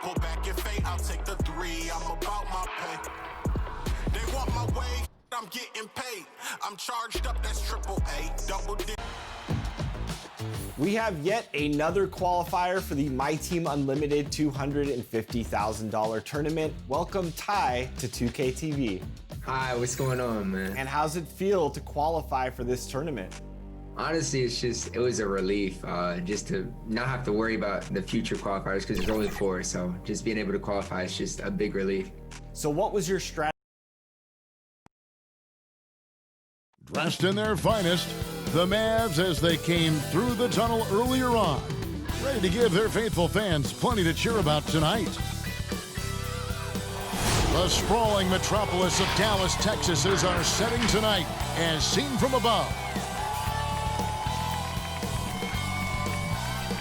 Pull back and fade, I'll take the three. I'm about my pay. They want my way, I'm getting paid. I'm charged up, that's triple A, double dip. We have yet another qualifier for the My Team Unlimited $250,000 tournament. Welcome, Ty, to 2K TV. Hi, what's going on, man? And how's it feel to qualify for this tournament? Honestly, it was a relief just to not have to worry about the future qualifiers because there's only 4. So just being able to qualify is just a big relief. So what was your strategy? Dressed in their finest, the Mavs as they came through the tunnel earlier on, ready to give their faithful fans plenty to cheer about tonight. The sprawling metropolis of Dallas, Texas is our setting tonight, as seen from above.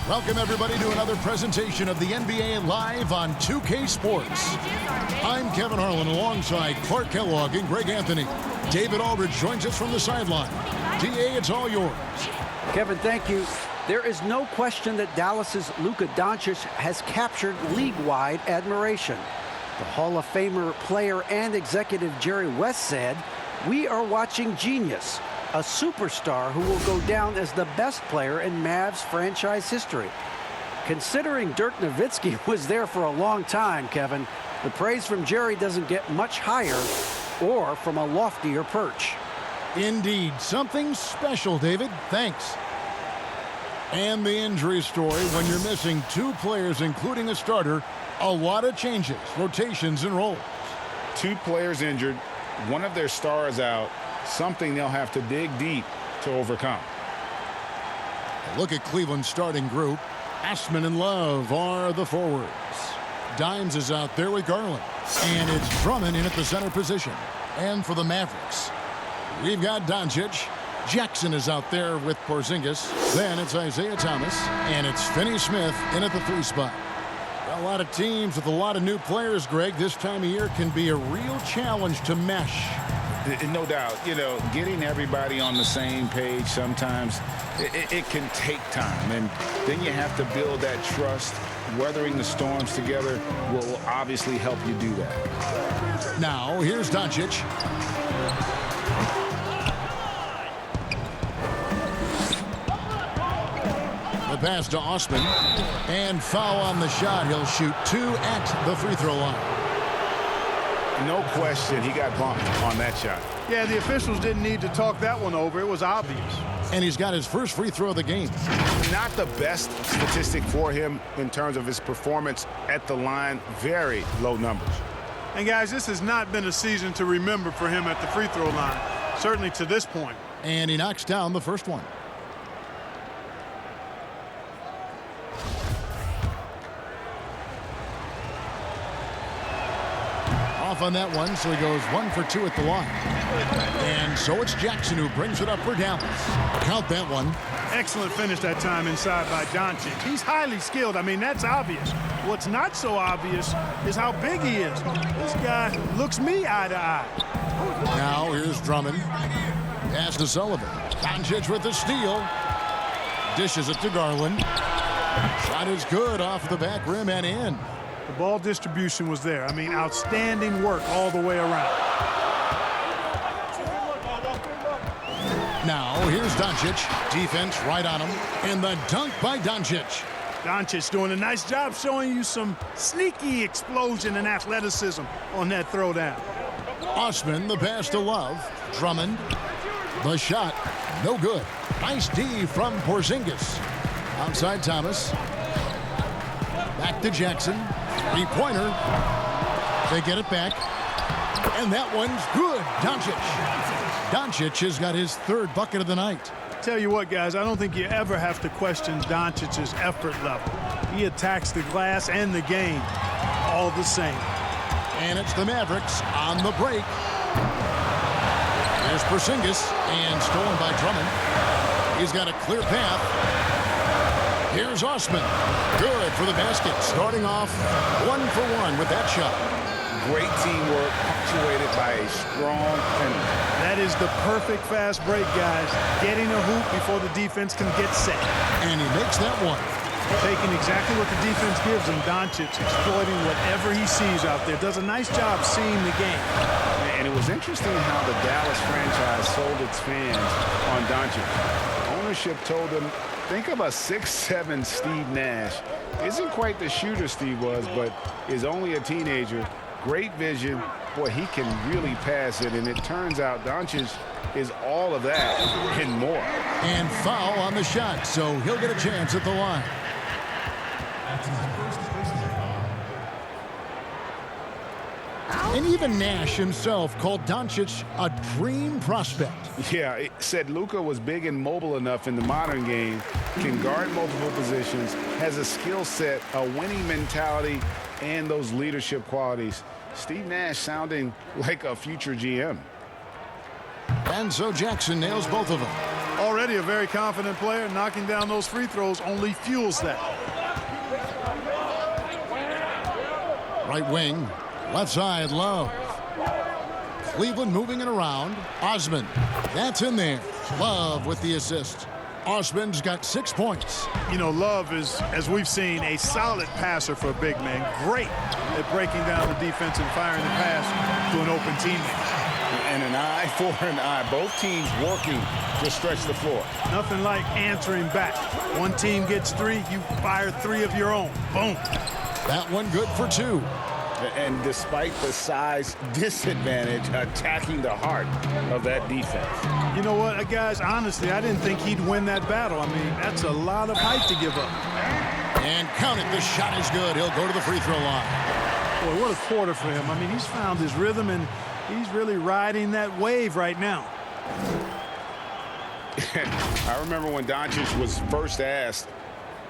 Welcome everybody to another presentation of the NBA live on 2K Sports. I'm Kevin Harlan alongside Clark Kellogg and Greg Anthony. David Aldridge joins us from the sideline. DA, it's all yours. Kevin, thank you. There is no question that Dallas's Luka Doncic has captured league-wide admiration. The Hall of Famer player and executive Jerry West said, "We are watching genius, a superstar who will go down as the best player in Mavs franchise history." Considering Dirk Nowitzki was there for a long time, Kevin, the praise from Jerry doesn't get much higher or from a loftier perch. Indeed, something special, David. Thanks. And the injury story: when you're missing 2 players, including a starter, a lot of changes, rotations, and roles. 2 players injured, one of their stars out, something they'll have to dig deep to overcome. A look at Cleveland's starting group. Asman and Love are the forwards. Dimes is out there with Garland. And it's Drummond in at the center position. And for the Mavericks, we've got Doncic. Jackson is out there with Porzingis. Then it's Isaiah Thomas. And it's Finney-Smith in at the 3 spot. A lot of teams with a lot of new players, Greg, this time of year can be a real challenge to mesh. No doubt, you know, getting everybody on the same page sometimes, it can take time. And then you have to build that trust. Weathering the storms together will obviously help you do that. Now, here's Doncic. The pass to Osman. And foul on the shot. He'll shoot 2 at the free throw line. No question, he got bumped on that shot. Yeah, the officials didn't need to talk that one over. It was obvious. And he's got his first free throw of the game. Not the best statistic for him in terms of his performance at the line. Very low numbers. And, guys, this has not been a season to remember for him at the free throw line, certainly to this point. And he knocks down the first one. Off on that one, so he goes 1 for 2 at the line. And so it's Jackson who brings it up for Dallas. Count that one. Excellent finish that time inside by Doncic. He's highly skilled. I mean, that's obvious. What's not so obvious is how big he is. This guy looks me eye to eye. Now here's Drummond. Pass to Sullivan. Doncic with the steal. Dishes it to Garland. Shot is good off the back rim and in. The ball distribution was there. I mean, outstanding work all the way around. Now, here's Doncic. Defense right on him. And the dunk by Doncic. Doncic doing a nice job showing you some sneaky explosion and athleticism on that throwdown. Osman, the pass to Love. Drummond. The shot, no good. Nice D from Porzingis. Outside Thomas. Back to Jackson. 3-pointer. They get it back. And that one's good. Doncic has got his 3rd bucket of the night. Tell you what, guys, I don't think you ever have to question Doncic's effort level. He attacks the glass and the game all the same. And it's the Mavericks on the break. There's Porzingis, and stolen by Drummond. He's got a clear path. Here's Osman. Good for the basket. Starting off 1 for 1 with that shot. Great teamwork, punctuated by a strong finish. That is the perfect fast break, guys. Getting a hoop before the defense can get set. And he makes that one. Taking exactly what the defense gives him, Doncic exploiting whatever he sees out there. Does a nice job seeing the game. And it was interesting how the Dallas franchise sold its fans on Doncic. Ownership told them, think of a 6'7" Steve Nash. Isn't quite the shooter Steve was, but is only a teenager. Great vision. Boy, he can really pass it, and it turns out Doncic is all of that and more. And foul on the shot, so he'll get a chance at the line. And even Nash himself called Doncic a dream prospect. Yeah, it said Luka was big and mobile enough in the modern game, can guard multiple positions, has a skill set, a winning mentality, and those leadership qualities. Steve Nash sounding like a future GM. And so Jackson nails both of them. Already a very confident player. Knocking down those free throws only fuels that. Right wing, left side, Love. Cleveland moving it around. Osman, that's in there. Love with the assist. Osman's got 6 points. You know, Love is, as we've seen, a solid passer for a big man. Great at breaking down the defense and firing the pass to an open teammate. And an eye for an eye. Both teams working to stretch the floor. Nothing like answering back. One team gets 3, you fire 3 of your own. Boom. That one good for 2. And despite the size disadvantage, attacking the heart of that defense. You know what, guys, honestly, I didn't think he'd win that battle. I mean, that's a lot of height to give up. And count it, the shot is good. He'll go to the free throw line. Boy, what a quarter for him. I mean, he's found his rhythm, and he's really riding that wave right now. I remember when Doncic was first asked,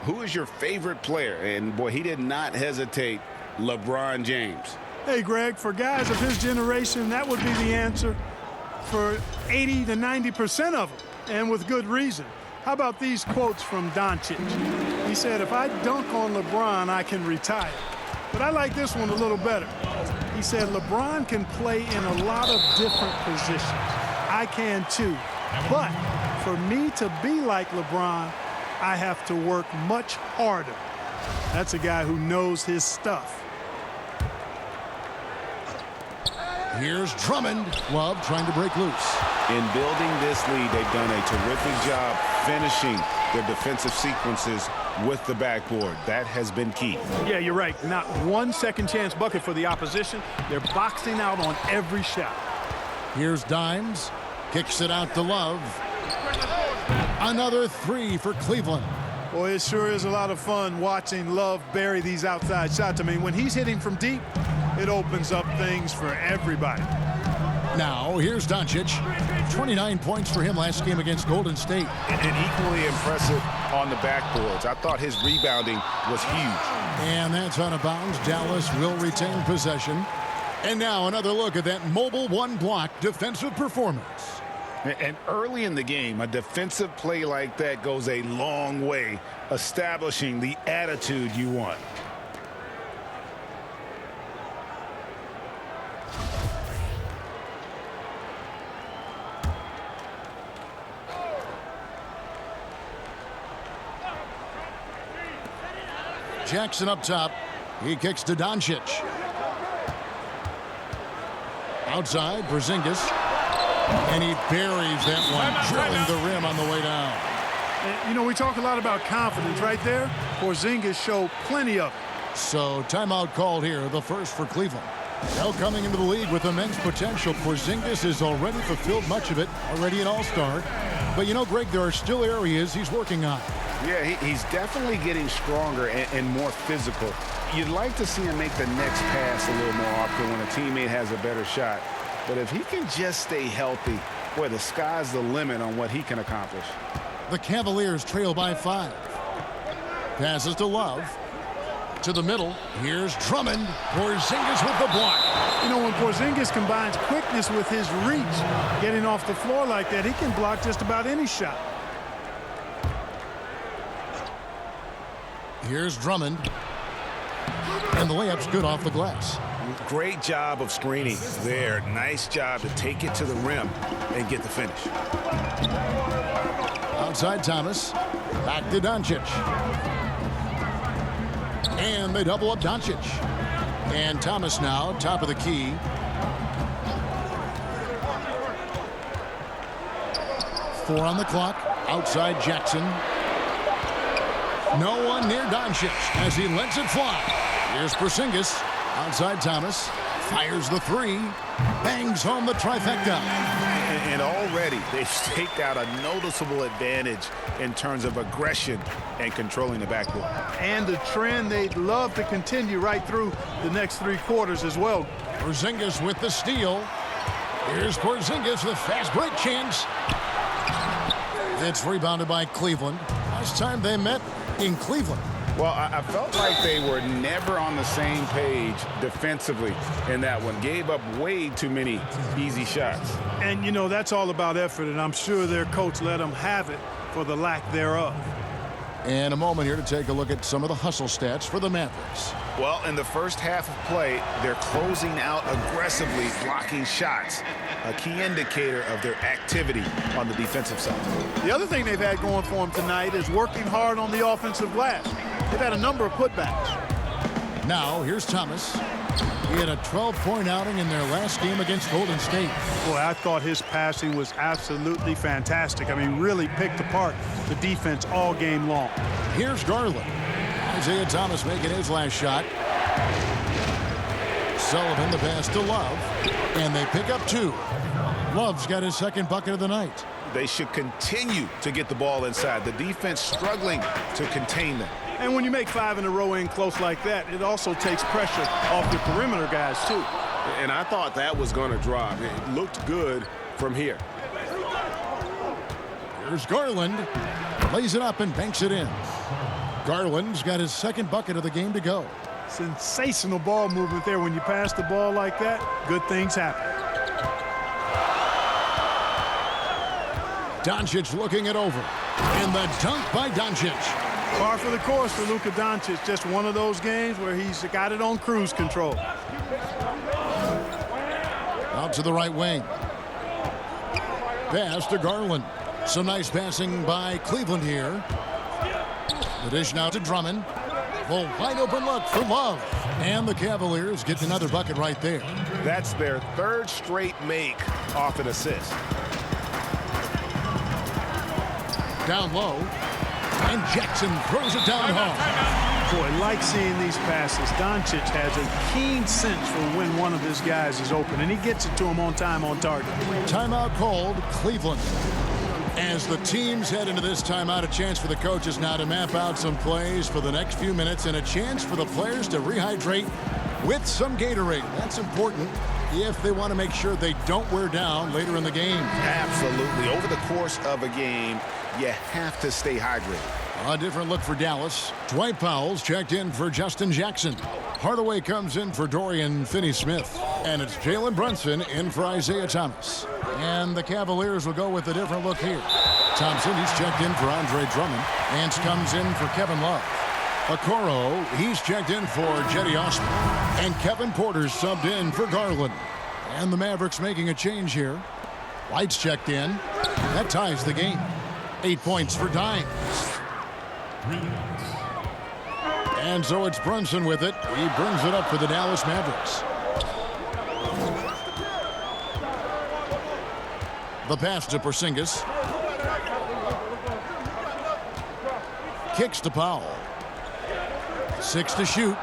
who is your favorite player? And, boy, he did not hesitate. LeBron James. Hey, Greg, for guys of his generation, that would be the answer for 80 to 90% of them, and with good reason. How about these quotes from Doncic? He said, if I dunk on LeBron, I can retire. But I like this one a little better. He said, LeBron can play in a lot of different positions. I can too. But for me to be like LeBron, I have to work much harder. That's a guy who knows his stuff. Here's Drummond. Love trying to break loose. In building this lead, they've done a terrific job finishing their defensive sequences with the backboard. That has been key. Yeah, you're right. Not one second chance bucket for the opposition. They're boxing out on every shot. Here's Dimes. Kicks it out to Love. Another 3 for Cleveland. Boy, it sure is a lot of fun watching Love bury these outside shots. I mean, when he's hitting from deep, it opens up things for everybody. Now, here's Doncic. 29 points for him last game against Golden State. And equally impressive on the backboards. I thought his rebounding was huge. And that's out of bounds. Dallas will retain possession. And now another look at that mobile one-block defensive performance. And early in the game, a defensive play like that goes a long way, establishing the attitude you want. Jackson up top. He kicks to Doncic. Outside, Porzingis. And he buries that one, drilling the rim on the way down. You know, we talk a lot about confidence right there. Porzingis showed plenty of it. So timeout called here, the first for Cleveland. Now coming into the league with immense potential, Porzingis has already fulfilled much of it, already an all-star. But you know, Greg, there are still areas he's working on. Yeah, he's definitely getting stronger and more physical. You'd like to see him make the next pass a little more often when a teammate has a better shot. But if he can just stay healthy, boy, the sky's the limit on what he can accomplish. The Cavaliers trail by 5. Passes to Love. To the middle. Here's Drummond. Porzingis with the block. You know, when Porzingis combines quickness with his reach, getting off the floor like that, he can block just about any shot. Here's Drummond. And the layup's good off the glass. Great job of screening there. Nice job to take it to the rim and get the finish. Outside Thomas. Back to Doncic. And they double up Doncic. And Thomas now, top of the key. Four on the clock. Outside Jackson. No one near Doncic as he lets it fly. Here's Porzingis. Outside Thomas. Fires the three. Bangs home the trifecta. And already they've staked out a noticeable advantage in terms of aggression and controlling the backcourt. And the trend they'd love to continue right through the next 3 quarters as well. Porzingis with the steal. Here's Porzingis with fast break chance. It's rebounded by Cleveland. Last time they met in Cleveland. Well, I felt like they were never on the same page defensively in that one. Gave up way too many easy shots. And, you know, that's all about effort, and I'm sure their coach let them have it for the lack thereof. And a moment here to take a look at some of the hustle stats for the Mavericks. Well, in the first half of play, they're closing out aggressively, blocking shots, a key indicator of their activity on the defensive side. The other thing they've had going for them tonight is working hard on the offensive glass. They've had a number of putbacks. Now, here's Thomas. He had a 12-point outing in their last game against Golden State. Boy, I thought his passing was absolutely fantastic. I mean, really picked apart the defense all game long. Here's Garland. Isaiah Thomas making his last shot. Sullivan the pass to Love. And they pick up 2. Love's got his second bucket of the night. They should continue to get the ball inside. The defense struggling to contain them. And when you make 5 in a row in close like that, it also takes pressure off your perimeter guys, too. And I thought that was going to drop. It looked good from here. Here's Garland. Lays it up and banks it in. Garland's got his second bucket of the game to go. Sensational ball movement there. When you pass the ball like that, good things happen. Doncic looking it over. And the dunk by Doncic. Par for the course for Luka Doncic. Just one of those games where he's got it on cruise control. Out to the right wing. Pass to Garland. Some nice passing by Cleveland here. The dish now to Drummond. Full wide open look for Love. And the Cavaliers get another bucket right there. That's their 3rd straight make off an assist. Down low. And Jackson throws it down home. Boy, like seeing these passes. Doncic has a keen sense for when one of his guys is open, and he gets it to him on time, on target. Timeout called, Cleveland. As the teams head into this timeout, a chance for the coaches now to map out some plays for the next few minutes and a chance for the players to rehydrate with some Gatorade. That's important if they want to make sure they don't wear down later in the game. Absolutely. Over the course of a game, you have to stay hydrated. A different look for Dallas. Dwight Powell's checked in for Justin Jackson. Hardaway comes in for Dorian Finney-Smith. And it's Jalen Brunson in for Isaiah Thomas. And the Cavaliers will go with a different look here. Thompson, he's checked in for Andre Drummond. Nance comes in for Kevin Love. Okoro, he's checked in for Jetty Osman. And Kevin Porter's subbed in for Garland. And the Mavericks making a change here. White's checked in. That ties the game. 8 points for Dimes. And so it's Brunson with it. He brings it up for the Dallas Mavericks. The pass to Porzingis. Kicks to Powell. 6 to shoot.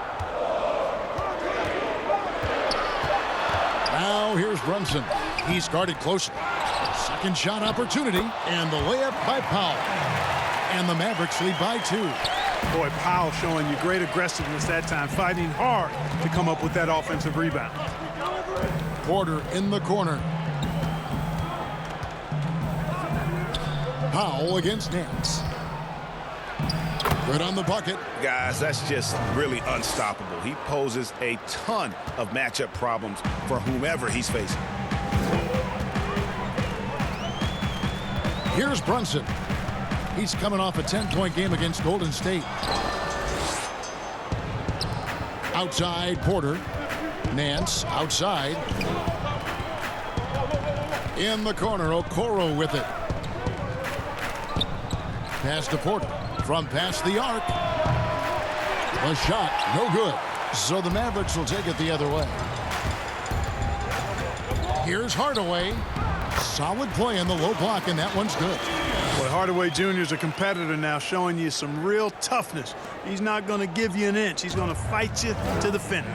Now here's Brunson. He's guarded closely. Second shot opportunity. And the layup by Powell. And the Mavericks lead by 2. Boy, Powell showing you great aggressiveness that time, fighting hard to come up with that offensive rebound. Porter in the corner. Powell against Nance. Good on the bucket. Guys, that's just really unstoppable. He poses a ton of matchup problems for whomever he's facing. Here's Brunson. He's coming off a 10-point game against Golden State. Outside, Porter. Nance, outside. In the corner, Okoro with it. Pass to Porter. From past the arc. The shot, no good. So the Mavericks will take it the other way. Here's Hardaway. Solid play in the low block, and that one's good. Well, Hardaway Jr. is a competitor now, showing you some real toughness. He's not going to give you an inch. He's going to fight you to the finish.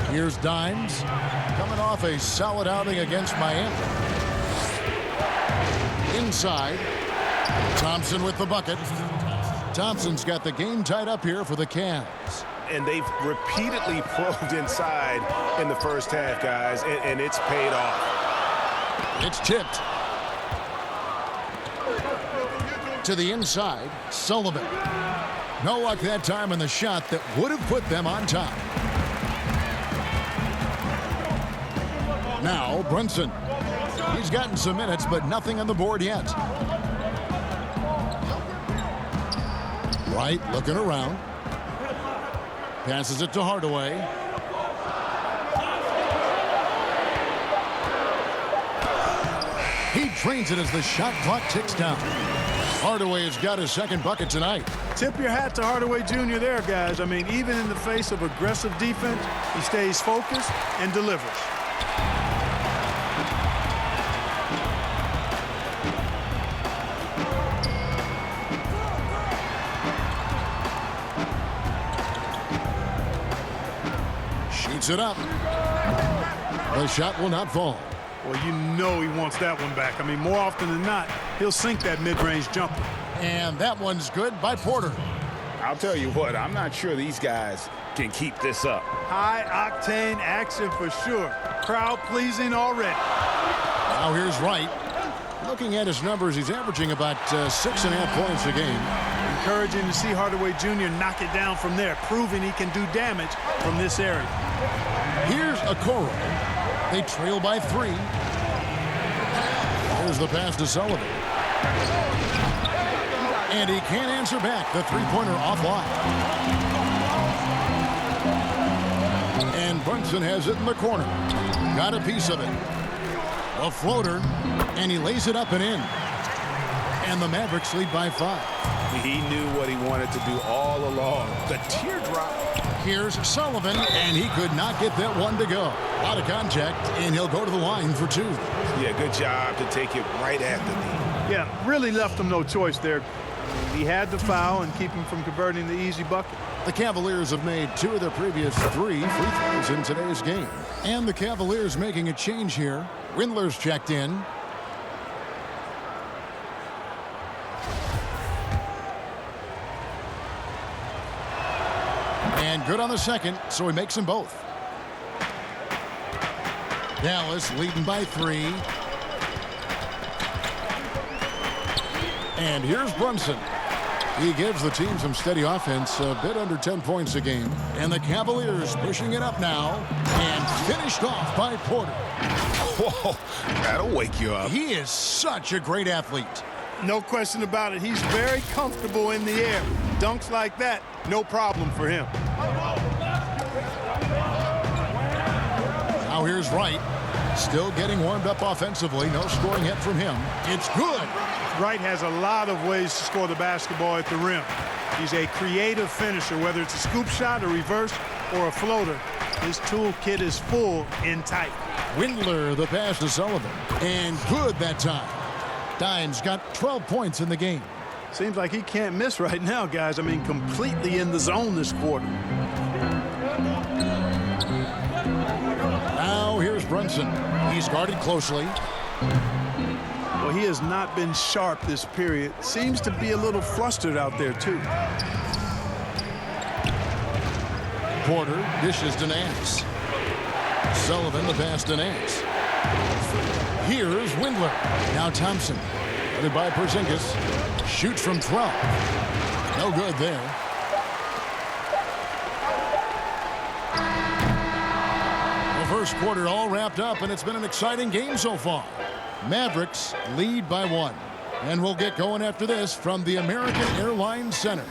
Here's Dimes, coming off a solid outing against Miami. Inside, Thompson with the bucket. Thompson's got the game tied up here for the Cavs. And they've repeatedly probed inside in the first half, guys, and it's paid off. It's tipped. To the inside, Sullivan. No luck that time in the shot that would have put them on top. Now, Brunson. He's gotten some minutes, but nothing on the board yet. Wright looking around. Passes it to Hardaway. He trains it as the shot clock ticks down. Hardaway has got his second bucket tonight. Tip your hat to Hardaway Jr. there, guys. I mean, even in the face of aggressive defense, he stays focused and delivers. Shoots it up. The shot will not fall. Well, you know he wants that one back. I mean, more often than not, he'll sink that mid-range jumper. And that one's good by Porter. I'll tell you what, I'm not sure these guys can keep this up. High-octane action for sure. Crowd-pleasing already. Now here's Wright. Looking at his numbers, he's averaging about 6.5 points a game. Encouraging to see Hardaway Jr. knock it down from there, proving he can do damage from this area. Here's Okoro. They trail by 3. Here's the pass to Sullivan. And he can't answer back. The three-pointer offline. And Brunson has it in the corner. Got a piece of it. A floater. And he lays it up and in. And the Mavericks lead by 5. He knew what he wanted to do all along. The teardrop. Here's Sullivan, and he could not get that one to go. A lot of contact, and he'll go to the line for 2. Yeah, good job to take it right at the knee. Yeah, really left him no choice there. He had to foul and keep him from converting the easy bucket. The Cavaliers have made 2 of their previous 3 free throws in today's game. And the Cavaliers making a change here. Windler's checked in. And good on the second, so he makes them both. Dallas leading by 3. And here's Brunson. He gives the team some steady offense, a bit under 10 points a game. And the Cavaliers pushing it up now. And finished off by Porter. Whoa, that'll wake you up. He is such a great athlete. No question about it. He's very comfortable in the air. Dunks like that, no problem for him. Now here's Wright. Still getting warmed up offensively. No scoring hit from him. It's good. Wright has a lot of ways to score the basketball at the rim. He's a creative finisher, whether it's a scoop shot, a reverse, or a floater. His toolkit is full and tight. Windler, the pass to Sullivan. And good that time. Dimes got 12 points in the game. Seems like he can't miss right now, guys. I mean, completely in the zone this quarter. Now here's Brunson. He's guarded closely. Well, he has not been sharp this period. Seems to be a little flustered out there, too. Porter dishes to Nance. Sullivan the pass to Nance. Here's Windler. Now Thompson. Headed by Porzingis. Shoots from 12. No good there. The first quarter all wrapped up, and it's been an exciting game so far. Mavericks lead by 1. And we'll get going after this from the American Airlines Center.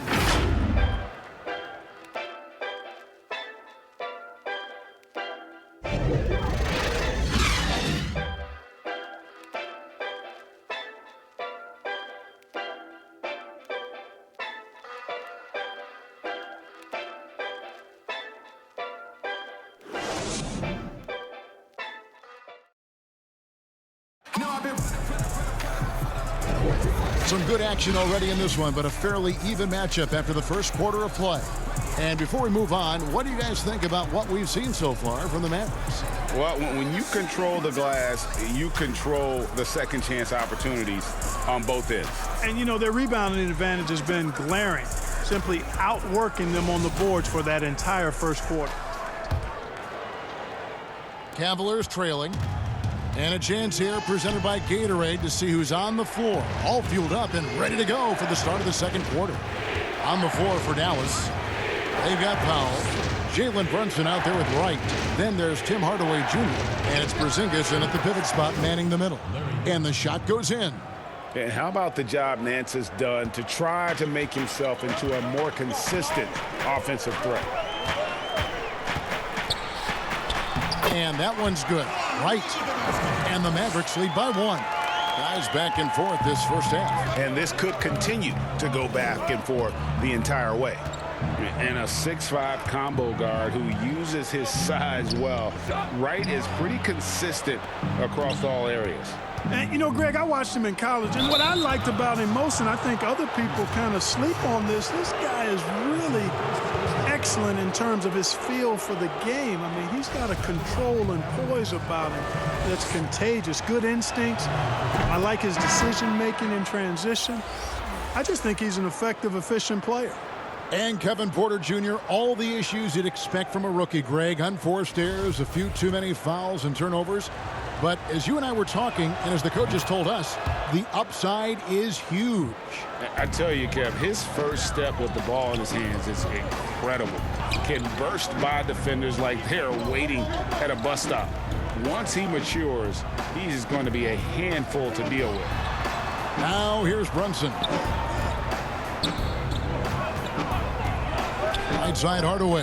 Some good action already in this one, but a fairly even matchup after the first quarter of play. And before we move on, what do you guys think about what we've seen so far from the Mavericks? Well, when you control the glass, you control the second chance opportunities on both ends. And, you know, their rebounding advantage has been glaring, simply outworking them on the boards for that entire first quarter. Cavaliers trailing. And a chance here presented by Gatorade to see who's on the floor. All fueled up and ready to go for the start of the second quarter. On the floor for Dallas, they've got Powell. Jalen Brunson out there with Wright. Then there's Tim Hardaway Jr. And it's Porzingis in at the pivot spot manning the middle. And the shot goes in. And how about the job Nance has done to try to make himself into a more consistent offensive threat? And that one's good. Right. And the Mavericks lead by 1. Guys back and forth this first half. And this could continue to go back and forth the entire way. And a 6'5" combo guard who uses his size well. Wright is pretty consistent across all areas. And, you know, Greg, I watched him in college, and what I liked about him most, and I think other people kind of sleep on this guy is really excellent in terms of his feel for the game. I mean, he's got a control and poise about him that's contagious. Good instincts. I like his decision-making in transition. I just think he's an effective, efficient player. And Kevin Porter Jr., all the issues you'd expect from a rookie, Greg. Unforced errors, a few too many fouls and turnovers. But as you and I were talking, and as the coaches told us, the upside is huge. I tell you, Kev, his first step with the ball in his hands is incredible. Can burst by defenders like they're waiting at a bus stop. Once he matures, he's going to be a handful to deal with. Now here's Brunson. Right side Hardaway.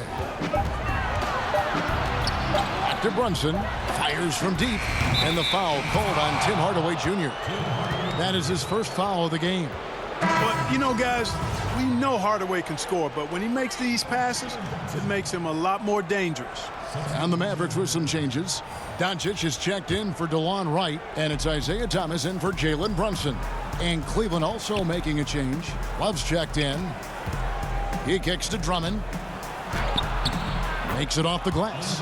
Back to Brunson. Fires from deep. And the foul called on Tim Hardaway Jr. That is his first foul of the game. But, you know, guys, we know Hardaway can score, but when he makes these passes, it makes him a lot more dangerous. And the Mavericks with some changes. Doncic is checked in for DeLon Wright, and it's Isaiah Thomas in for Jalen Brunson. And Cleveland also making a change. Love's checked in. He kicks to Drummond. Makes it off the glass.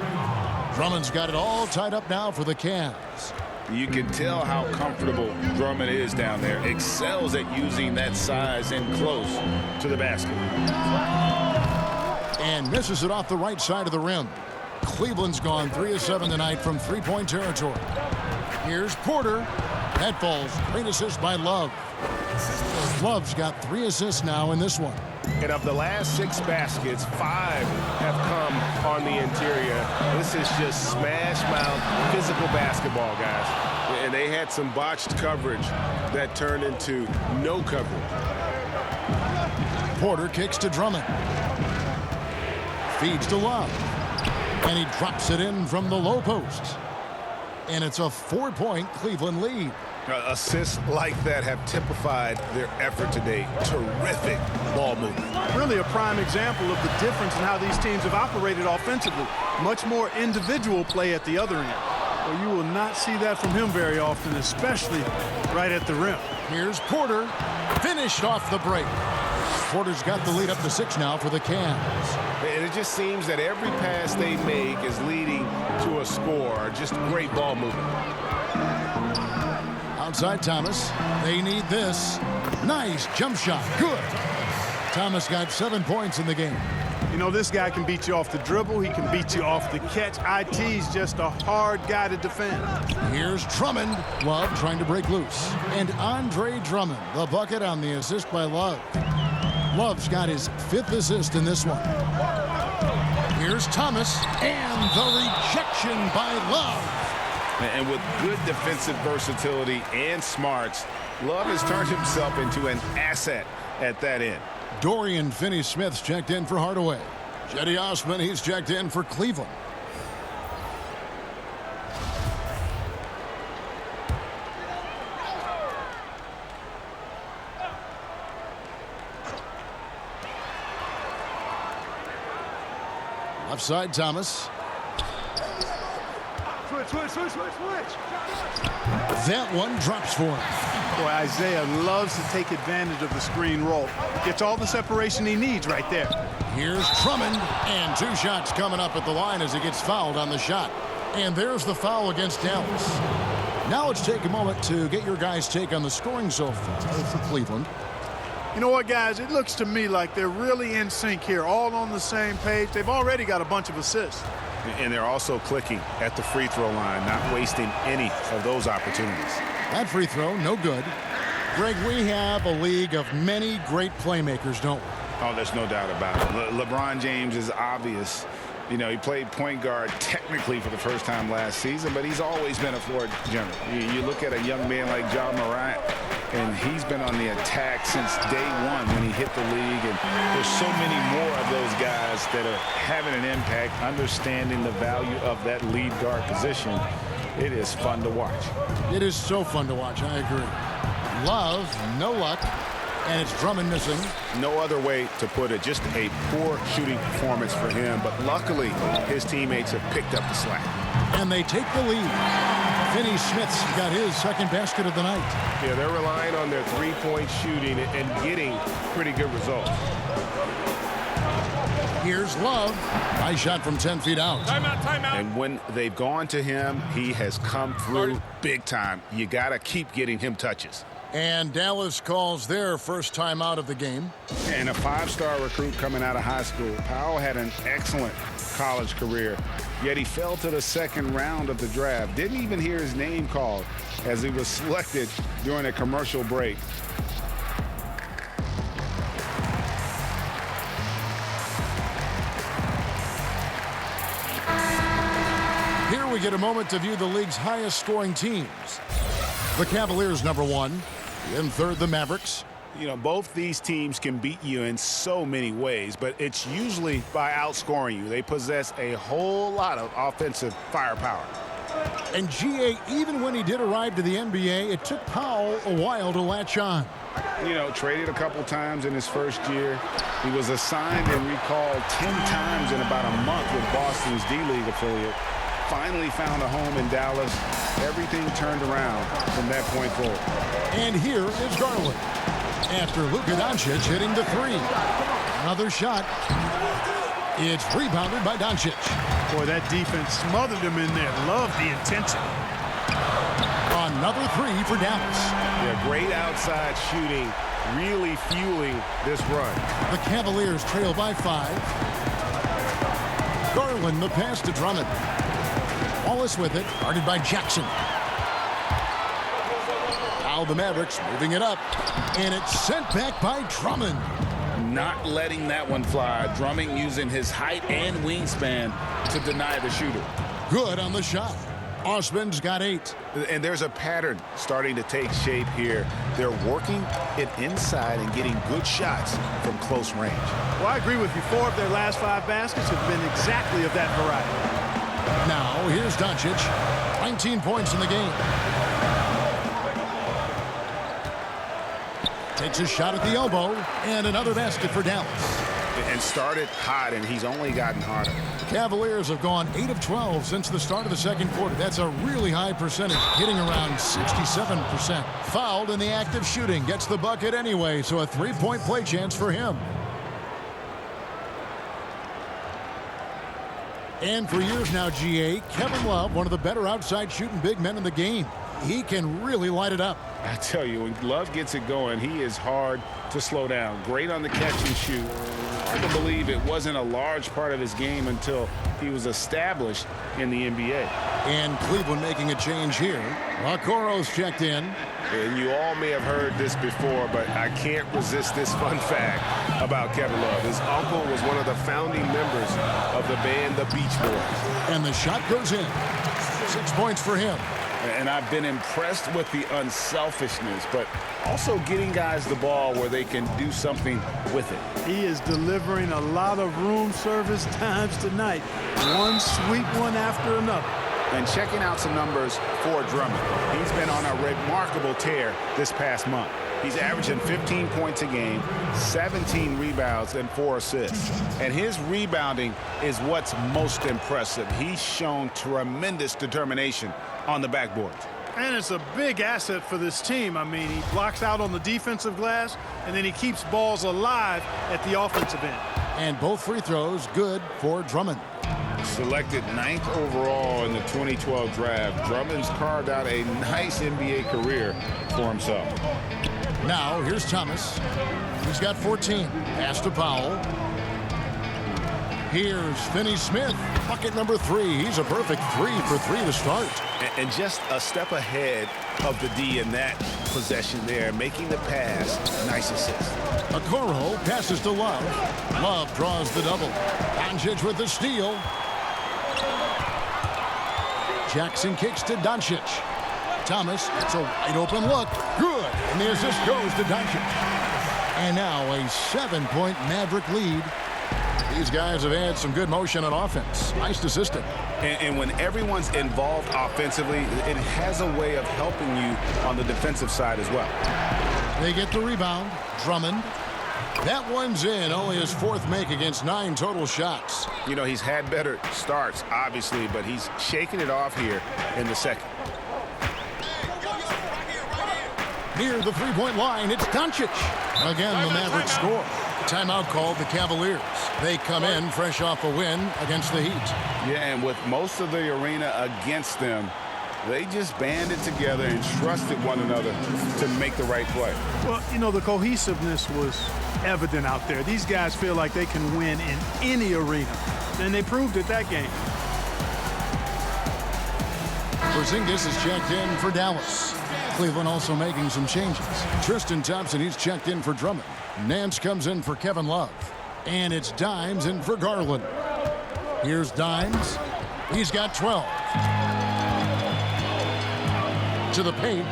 Drummond's got it all tied up now for the Cavs. You can tell how comfortable Drummond is down there. Excels at using that size in close to the basket. And misses it off the right side of the rim. Cleveland's gone 3 of 7 tonight from three-point territory. Here's Porter. That falls. Great assist by Love. Love's got 3 assists now in this one. And of the last 6 baskets, 5 have come on the interior. This is just smash mouth physical basketball, guys. And they had some botched coverage that turned into no coverage. Porter kicks to Drummond. Feeds to Love. And he drops it in from the low post. And it's a 4-point Cleveland lead. Assists like that have typified their effort today. Terrific ball movement. Really a prime example of the difference in how these teams have operated offensively. Much more individual play at the other end. Well, you will not see that from him very often, especially right at the rim. Here's Porter. Finished off the break. Porter's got the lead up to 6 now for the Cavs. And it just seems that every pass they make is leading to a score. Just great ball movement. Outside Thomas. They need this. Nice jump shot. Good. Thomas got 7 points in the game. You know, this guy can beat you off the dribble. He can beat you off the catch. IT's just a hard guy to defend. Here's Drummond. Love trying to break loose. And Andre Drummond, the bucket on the assist by Love. Love's got his 5th assist in this one. Here's Thomas. And the rejection by Love. And with good defensive versatility and smarts, Love has turned himself into an asset at that end. Dorian Finney-Smith's checked in for Hardaway. Cedi Osman, he's checked in for Cleveland. Left side, Thomas. That one drops for him. Boy, Isaiah loves to take advantage of the screen roll. Gets all the separation he needs right there. Here's Drummond, and 2 shots coming up at the line as he gets fouled on the shot. And there's the foul against Dallas. Now let's take a moment to get your guys' take on the scoring so far for Cleveland. You know what, guys? It looks to me like they're really in sync here, all on the same page. They've already got a bunch of assists. And they're also clicking at the free throw line, not wasting any of those opportunities. That free throw, no good. Greg, we have a league of many great playmakers, don't we? Oh, there's no doubt about it. LeBron James is obvious. You know, he played point guard technically for the first time last season, but he's always been a floor general. You look at a young man like Ja Morant, and he's been on the attack since day one when he hit the league. And there's so many more of those guys that are having an impact, understanding the value of that lead guard position. It is fun to watch. It is so fun to watch, I agree. Love, no luck, and it's Drummond missing. No other way to put it, just a poor shooting performance for him, but luckily his teammates have picked up the slack. And they take the lead. Finney Smith's got his second basket of the night. Yeah, they're relying on their three-point shooting and getting pretty good results. Here's Love. Nice shot from 10 feet out. Timeout. And when they've gone to him, he has come through big time. You got to keep getting him touches. And Dallas calls their first time out of the game. And a 5-star recruit coming out of high school. Powell had an excellent college career, yet he fell to the second round of the draft. Didn't even hear his name called as he was selected during a commercial break. Here we get a moment to view the league's highest scoring teams. The Cavaliers, number 1. In third, the Mavericks. You know, both these teams can beat you in so many ways, but it's usually by outscoring you. They possess a whole lot of offensive firepower. And GA, even when he did arrive to the NBA, it took Powell a while to latch on. You know, traded a couple times in his first year. He was assigned and recalled 10 times in about a month with Boston's D-League affiliate. Finally found a home in Dallas. Everything turned around from that point forward. And here is Garland. After Luka Doncic hitting the 3. Another shot. It's rebounded by Doncic. Boy, that defense smothered him in there. Love the intensity. Another 3 for Dallas. Yeah, great outside shooting, really fueling this run. The Cavaliers trail by 5. Garland, the pass to Drummond. Wallace with it, guarded by Jackson. Now the Mavericks moving it up, and it's sent back by Drummond. Not letting that one fly. Drummond using his height and wingspan to deny the shooter. Good on the shot. Osman's got 8. And there's a pattern starting to take shape here. They're working it inside and getting good shots from close range. Well, I agree with you. 4 of their last 5 baskets have been exactly of that variety. Now, here's Doncic. 19 points in the game. Takes a shot at the elbow, and another basket for Dallas. And started hot, and he's only gotten hotter. Cavaliers have gone 8 of 12 since the start of the second quarter. That's a really high percentage, hitting around 67%. Fouled in the act of shooting, gets the bucket anyway, so a 3-point play chance for him. And for years now, GA, Kevin Love, one of the better outside shooting big men in the game. He can really light it up. I tell you, when Love gets it going, he is hard to slow down. Great on the catch and shoot. Hard to believe it wasn't a large part of his game until he was established in the NBA. And Cleveland making a change here. Okoro's checked in. And you all may have heard this before, but I can't resist this fun fact about Kevin Love. His uncle was one of the founding members of the band The Beach Boys. And the shot goes in. 6 points for him. And I've been impressed with the unselfishness, but also getting guys the ball where they can do something with it. He is delivering a lot of room service times tonight. One sweet one after another. And checking out some numbers for Drummond. He's been on a remarkable tear this past month. He's averaging 15 points a game, 17 rebounds, and 4 assists. And his rebounding is what's most impressive. He's shown tremendous determination on the backboard. And it's a big asset for this team. I mean, he blocks out on the defensive glass, and then he keeps balls alive at the offensive end. And both free throws good for Drummond. Selected 9th overall in the 2012 draft, Drummond's carved out a nice NBA career for himself. Now, here's Thomas. He's got 14. Pass to Powell. Here's Finney-Smith. Bucket number 3. He's a perfect 3 for 3 to start. And just a step ahead of the D in that possession there, making the pass. Nice assist. Okoro passes to Love. Love draws the double. Doncic with the steal. Jackson kicks to Doncic. Thomas, it's a wide open look. Good. And the assist goes to Doncic. And now a 7-point Maverick lead. These guys have had some good motion on offense. Nice assistant. And when everyone's involved offensively, it has a way of helping you on the defensive side as well. They get the rebound. Drummond. That one's in. Only his 4th make against 9 total shots. You know, he's had better starts, obviously, but he's shaking it off here in the second. Near the three-point line, it's Doncic. Again, the Mavericks score. Timeout called the Cavaliers. They come in fresh off a win against the Heat. Yeah, and with most of the arena against them, they just banded together and trusted one another to make the right play. Well, you know, the cohesiveness was evident out there. These guys feel like they can win in any arena, and they proved it that game. Porzingis is checked in for Dallas. Cleveland also making some changes. Tristan Thompson, he's checked in for Drummond. Nance comes in for Kevin Love. And it's Dimes in for Garland. Here's Dimes. He's got 12. To the paint.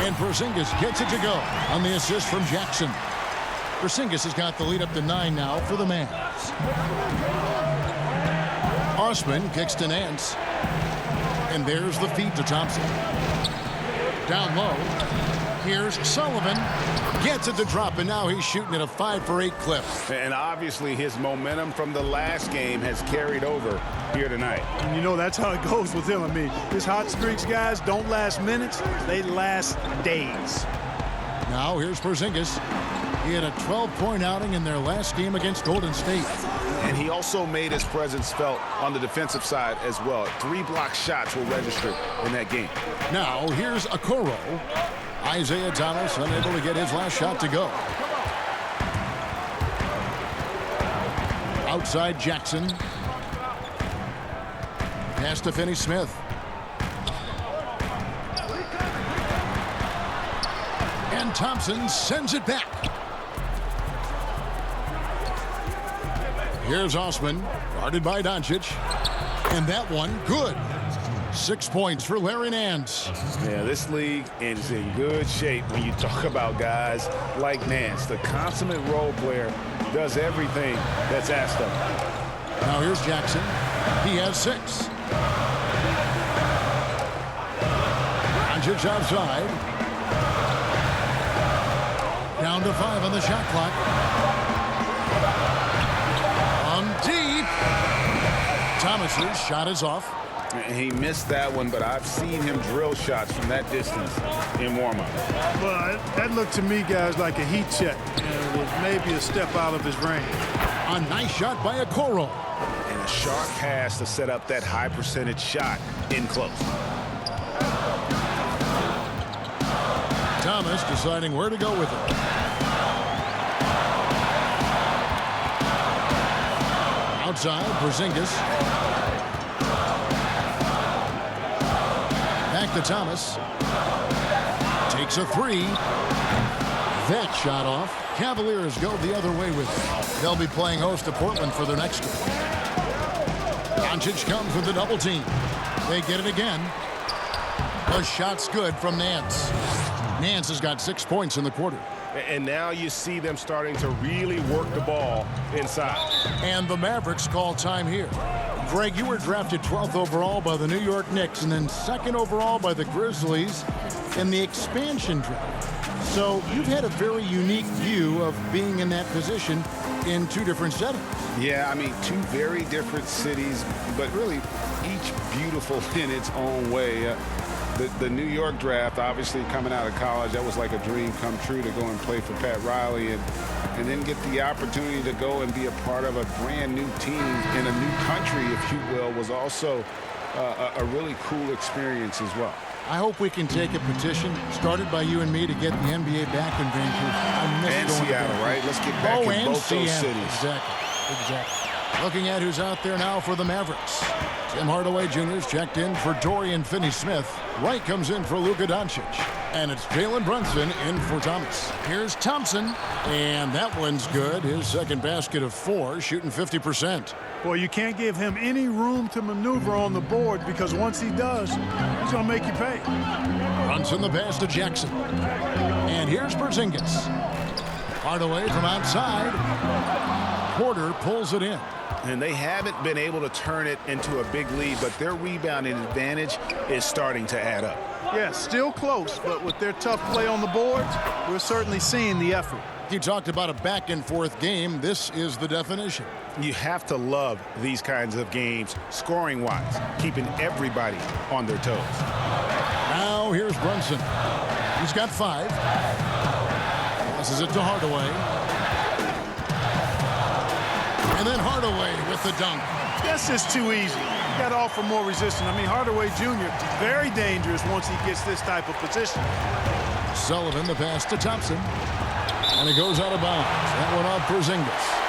And Porzingis gets it to go on the assist from Jackson. Porzingis has got the lead up to 9 now for the Mavs. Osman kicks to Nance. And there's the feed to Thompson. Down low. Here's Sullivan. Gets it to drop, and now he's shooting at a 5 for 8 clip. And obviously his momentum from the last game has carried over here tonight. And you know, that's how it goes with him. I mean, his hot streaks, guys, don't last minutes. They last days. Now here's Porzingis. He had a 12-point outing in their last game against Golden State. And he also made his presence felt on the defensive side as well. 3 block shots were registered in that game. Now here's Okoro. Isaiah Thomas unable to get his last shot to go. Outside Jackson. Pass to Finney-Smith. And Thompson sends it back. Here's Osman, guarded by Doncic. And that one, good. 6 points for Larry Nance. Yeah, this league is in good shape when you talk about guys like Nance. The consummate role player does everything that's asked of him. Now here's Jackson. He has 6. Doncic outside. Down to 5 on the shot clock. On deep. Thomas's shot is off. He missed that one, but I've seen him drill shots from that distance in warm-up. Well, that looked to me, guys, like a heat check. And was maybe a step out of his range. A nice shot by Okoro. And a sharp pass to set up that high percentage shot in close. Thomas deciding where to go with it. Outside, Porzingis. Back to Thomas. Takes a 3. That shot off. Cavaliers go the other way with it. They'll be playing host to Portland for their next game. Doncic comes with the double team. They get it again. The shot's good from Nance. Nance has got 6 points in the quarter. And now you see them starting to really work the ball inside. And the Mavericks call time here. Greg, you were drafted 12th overall by the New York Knicks and then 2nd overall by the Grizzlies in the expansion draft. So you've had a very unique view of being in that position in two different settings. Yeah, I mean, two very different cities, but really each beautiful in its own way. The New York draft, obviously coming out of college, that was like a dream come true to go and play for Pat Riley and then get the opportunity to go and be a part of a brand new team in a new country, if you will, was also a really cool experience as well. I hope we can take a petition started by you and me to get the NBA back in Vancouver. I miss And going to Seattle, Vancouver. right? Let's get back in both those cities. Exactly. Looking at who's out there now for the Mavericks. Tim Hardaway Jr.'s checked in for Dorian Finney-Smith. Wright comes in for Luka Doncic. And it's Jalen Brunson in for Thomas. Here's Thompson, and that one's good. His second basket of 4, shooting 50%. Well, you can't give him any room to maneuver on the board because once he does, he's going to make you pay. Brunson the pass to Jackson. And here's Porzingis. Hardaway from outside. Porter pulls it in. And they haven't been able to turn it into a big lead, but their rebounding advantage is starting to add up. Yeah, still close, but with their tough play on the boards, we're certainly seeing the effort. You talked about a back-and-forth game. This is the definition. You have to love these kinds of games, scoring-wise, keeping everybody on their toes. Now here's Brunson. He's got 5. Passes it to Hardaway. And then Hardaway with the dunk. That's just too easy. You got to offer more resistance. I mean, Hardaway Jr., very dangerous once he gets this type of position. Sullivan the pass to Thompson. And it goes out of bounds. That one off Porzingis.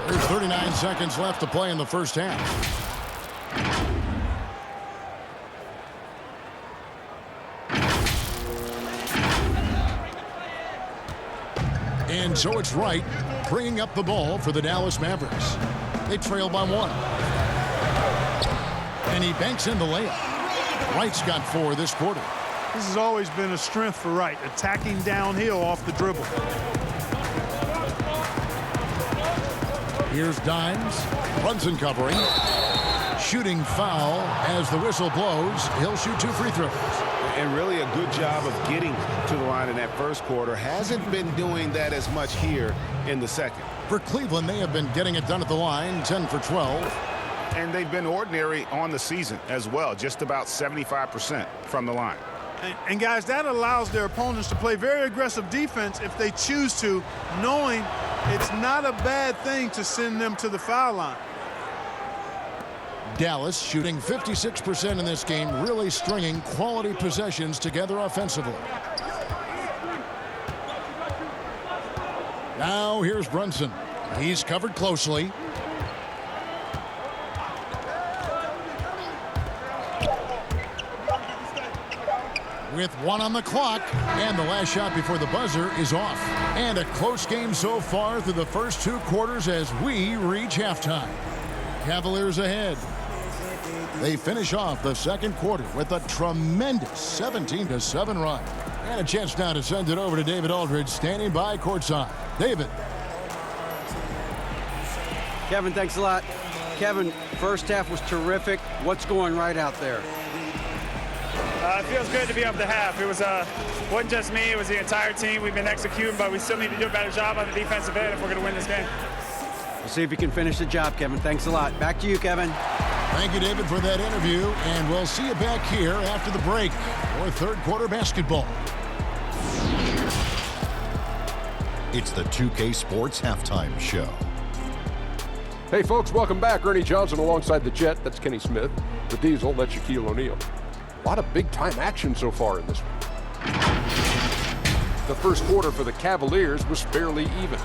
There's 39 seconds left to play in the first half. And so it's Wright bringing up the ball for the Dallas Mavericks. They trail by 1. And he banks in the layup. Wright's got 4 this quarter. This has always been a strength for Wright, attacking downhill off the dribble. Here's Dimes. Brunson covering. Shooting foul as the whistle blows. He'll shoot 2 free throws. And really a good job of getting to the line in that first quarter. Hasn't been doing that as much here in the second. For Cleveland, they have been getting it done at the line, 10 for 12. And they've been ordinary on the season as well, just about 75% from the line. And guys, that allows their opponents to play very aggressive defense if they choose to, knowing it's not a bad thing to send them to the foul line. Dallas shooting 56% in this game, really stringing quality possessions together offensively. Now here's Brunson. He's covered closely. With 1 on the clock, and the last shot before the buzzer is off. And a close game so far through the first 2 quarters as we reach halftime. Cavaliers ahead. They finish off the second quarter with a tremendous 17-7 run. And a chance now to send it over to David Aldridge, standing by courtside. David. Kevin, thanks a lot. Kevin, first half was terrific. What's going right out there? It feels good to be up the half. It wasn't just me, it was the entire team. We've been executing, but we still need to do a better job on the defensive end if we're going to win this game. We'll see if you can finish the job, Kevin. Thanks a lot. Back to you, Kevin. Thank you, David, for that interview, and we'll see you back here after the break for third quarter basketball. It's the 2K Sports Halftime Show. Hey, folks, welcome back. Ernie Johnson alongside the Jet. That's Kenny Smith. The Diesel, that's Shaquille O'Neal. A lot of big-time action so far in this one. The first quarter for the Cavaliers was fairly even.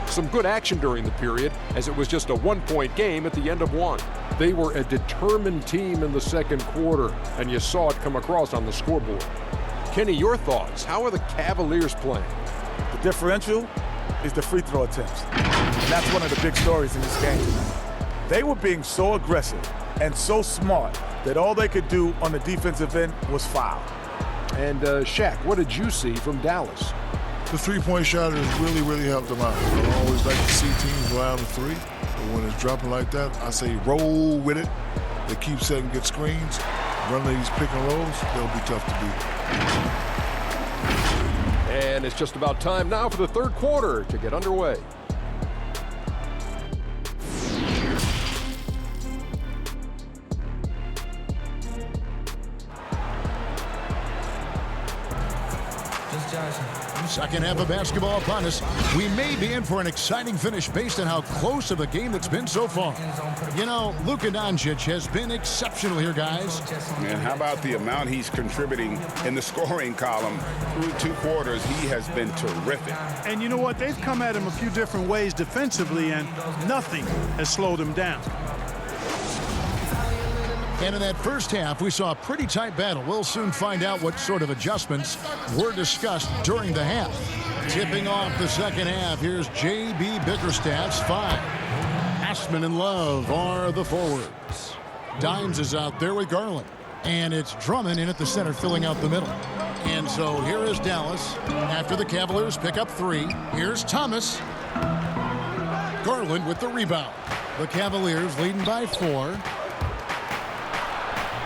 Some good action during the period, as it was just a 1-point game at the end of 1. They were a determined team in the second quarter, and you saw it come across on the scoreboard. Kenny, your thoughts? How are the Cavaliers playing? The differential is the free throw attempts. And that's one of the big stories in this game tonight. They were being so aggressive and so smart that all they could do on the defensive end was foul. And Shaq, what did you see from Dallas? The three-point shot has really, really helped them out. I always like to see teams go out of three, but when it's dropping like that, I say roll with it. They keep setting good screens, run these pick and rolls, they'll be tough to beat. And it's just about time now for the third quarter to get underway. Second half of basketball upon us. We may be in for an exciting finish based on how close of a game it's been so far. You know, Luka Doncic has been exceptional here, guys. And how about the amount he's contributing in the scoring column through 2 quarters? He has been terrific. And you know what? They've come at him a few different ways defensively, and nothing has slowed him down. And in that first half, we saw a pretty tight battle. We'll soon find out what sort of adjustments were discussed during the half. Tipping off the second half, here's J.B. Bickerstaff's 5. Ashman and Love are the forwards. Dimes is out there with Garland. And it's Drummond in at the center, filling out the middle. And so here is Dallas. After the Cavaliers pick up 3, here's Thomas. Garland with the rebound. The Cavaliers leading by 4.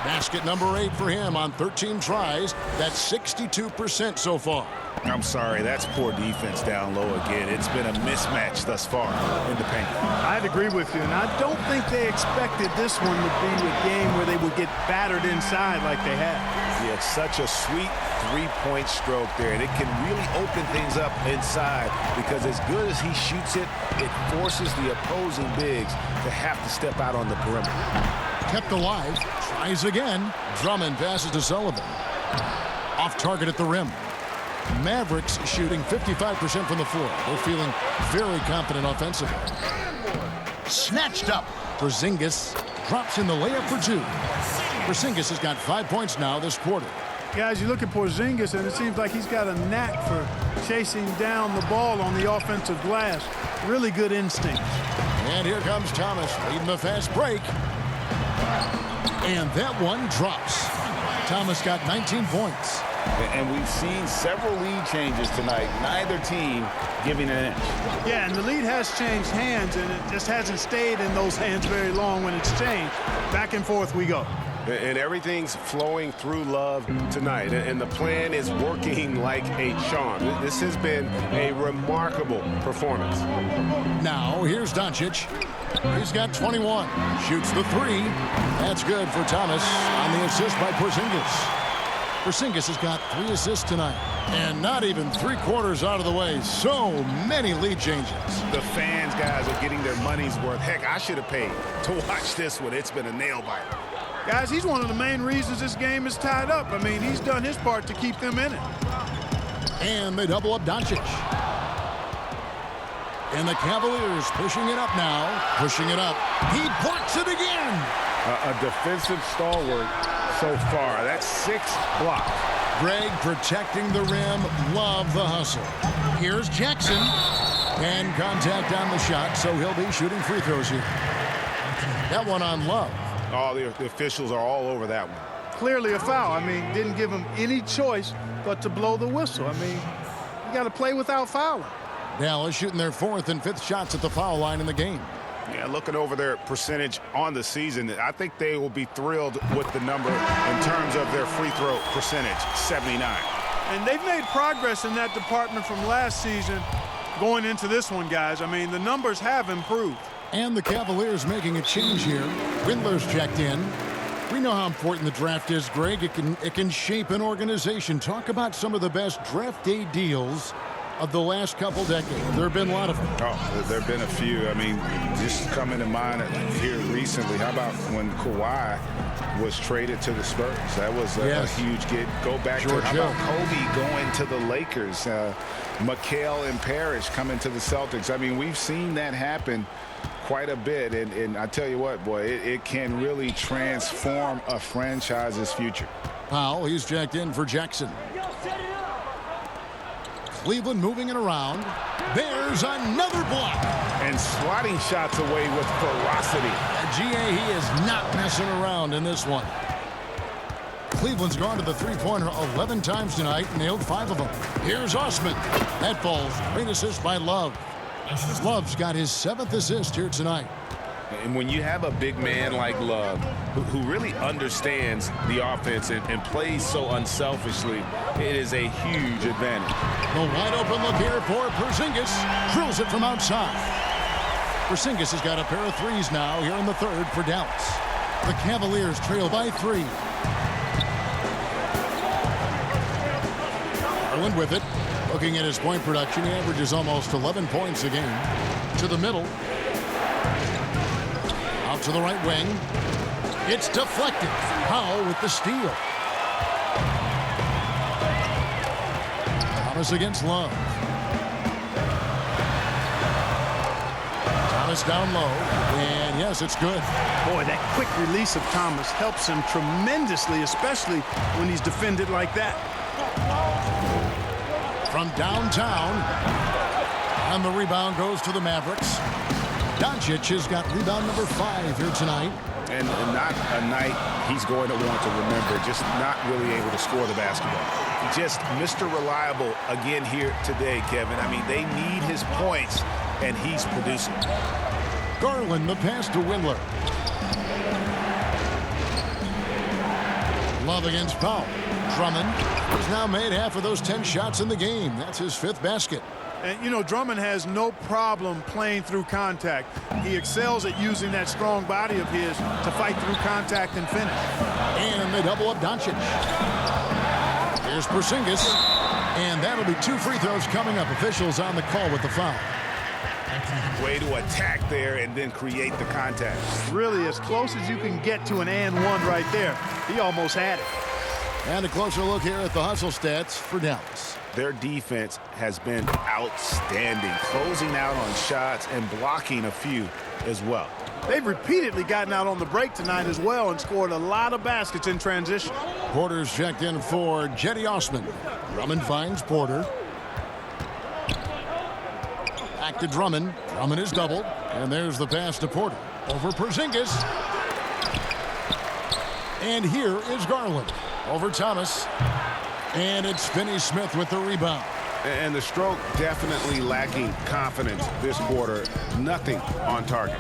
Basket number 8 for him on 13 tries. That's 62% so far. I'm sorry, that's poor defense down low again. It's been a mismatch thus far in the paint. I'd agree with you, and I don't think they expected this one to be a game where they would get battered inside like they have. Yeah, such a sweet three-point stroke there, and it can really open things up inside because as good as he shoots it, it forces the opposing bigs to have to step out on the perimeter. Kept alive, tries again. Drummond passes to Sullivan. Off target at the rim. Mavericks shooting 55% from the floor. They're feeling very confident offensively. Snatched up. Porzingis drops in the layup for 2. Porzingis has got 5 points now this quarter. Guys, you look at Porzingis, and it seems like he's got a knack for chasing down the ball on the offensive glass. Really good instinct. And here comes Thomas leading the fast break. And that one drops. Thomas got 19 points. And we've seen several lead changes tonight. Neither team giving an inch. Yeah, and the lead has changed hands, and it just hasn't stayed in those hands very long when it's changed. Back and forth we go. And everything's flowing through Love tonight. And the plan is working like a charm. This has been a remarkable performance. Now, here's Doncic. He's got 21. Shoots the 3. That's good for Thomas on the assist by Porzingis. Porzingis has got 3 assists tonight. And not even 3 quarters out of the way. So many lead changes. The fans, guys, are getting their money's worth. Heck, I should have paid to watch this one. It's been a nail-biter. Guys, he's one of the main reasons this game is tied up. I mean, he's done his part to keep them in it. And they double up Doncic. And the Cavaliers pushing it up now. Pushing it up. He blocks it again. A defensive stalwart so far. That's 6 blocks. Greg protecting the rim. Love the hustle. Here's Jackson. And contact on the shot, so he'll be shooting free throws here. That one on Love. Oh, the officials are all over that one. Clearly a foul. I mean, didn't give him any choice but to blow the whistle. I mean, you got to play without fouling. Dallas shooting their 4th and 5th shots at the foul line in the game. Yeah, looking over their percentage on the season, I think they will be thrilled with the number in terms of their free throw percentage, 79. And they've made progress in that department from last season going into this one, guys. I mean, the numbers have improved. And the Cavaliers making a change here. Windler's checked in. We know how important the draft is, Greg. It can shape an organization. Talk about some of the best draft day deals of the last couple decades. There have been a lot of them. Oh, there have been a few. I mean, just coming to mind here recently. How about when Kawhi was traded to the Spurs? That was a huge get. Go back to how about Kobe going to the Lakers? McHale and Parrish coming to the Celtics. I mean, we've seen that happen quite a bit, and I tell you what, boy, it can really transform a franchise's future. Powell, he's jacked in for Jackson. Cleveland moving it around. There's another block. And swatting shots away with ferocity. GA, he is not messing around in this one. Cleveland's gone to the three-pointer 11 times tonight and nailed 5 of them. Here's Osman. That falls. Great assist by Love. Love's got his 7th assist here tonight. And when you have a big man like Love, who really understands the offense and plays so unselfishly, it is a huge advantage. The wide open look here for Porzingis. Drills it from outside. Porzingis has got a pair of threes now here in the third for Dallas. The Cavaliers trail by 3. Garland with it. Looking at his point production, he averages almost 11 points a game. To the middle. Out to the right wing. It's deflected. Powell with the steal. Thomas against Love. Thomas down low. And yes, it's good. Boy, that quick release of Thomas helps him tremendously, especially when he's defended like that. From downtown. And the rebound goes to the Mavericks. Doncic has got rebound number 5 here tonight. And not a night he's going to want to remember, just not really able to score the basketball. Just Mr. Reliable again here today, Kevin. I mean, they need his points, and he's producing. Garland, the pass to Windler. Love against Powell. Drummond has now made half of those 10 shots in the game. That's his 5th basket. And, you know, Drummond has no problem playing through contact. He excels at using that strong body of his to fight through contact and finish. And they double up Doncic. Here's Porzingis. And that'll be 2 free throws coming up. Officials on the call with the foul. Way to attack there and then create the contact. Really as close as you can get to an and one right there. He almost had it. And a closer look here at the hustle stats for Dallas. Their defense has been outstanding, closing out on shots and blocking a few as well. They've repeatedly gotten out on the break tonight as well and scored a lot of baskets in transition. Porter's checked in for Jetty Osman. Drummond finds Porter. Back to Drummond. Drummond is doubled. And there's the pass to Porter. Over Porzingis. And here is Garland. Over Thomas. And it's Finney-Smith with the rebound. And the stroke definitely lacking confidence this quarter. Nothing on target.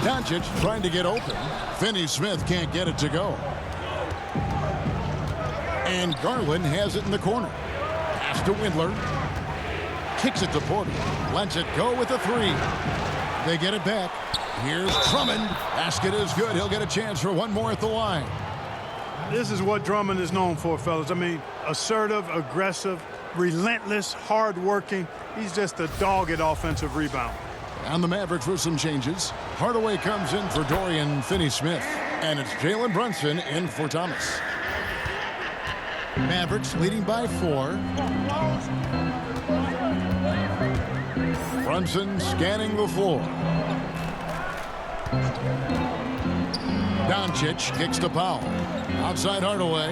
Doncic trying to get open. Finney-Smith can't get it to go. And Garland has it in the corner. Pass to Windler. Kicks it to Porter. Lets it go with the 3. They get it back. Here's Drummond. Basket is good. He'll get a chance for one more at the line. This is what Drummond is known for, fellas. I mean, assertive, aggressive, relentless, hard-working. He's just a dogged offensive rebound. And the Mavericks with some changes. Hardaway comes in for Dorian Finney-Smith. And it's Jalen Brunson in for Thomas. Mavericks leading by 4. Brunson scanning the floor. Doncic kicks to Powell. Outside Hardaway.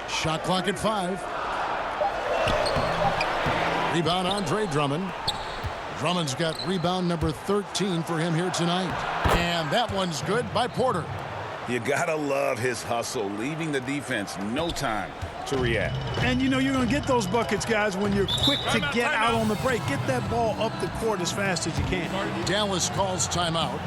Shot clock at 5. Rebound Andre Drummond. Drummond's got rebound number 13 for him here tonight. And that one's good by Porter. You gotta love his hustle, leaving the defense no time to react. And you know you're going to get those buckets, guys, when you're quick to get out on the break. Get that ball up the court as fast as you can. Dallas calls timeout.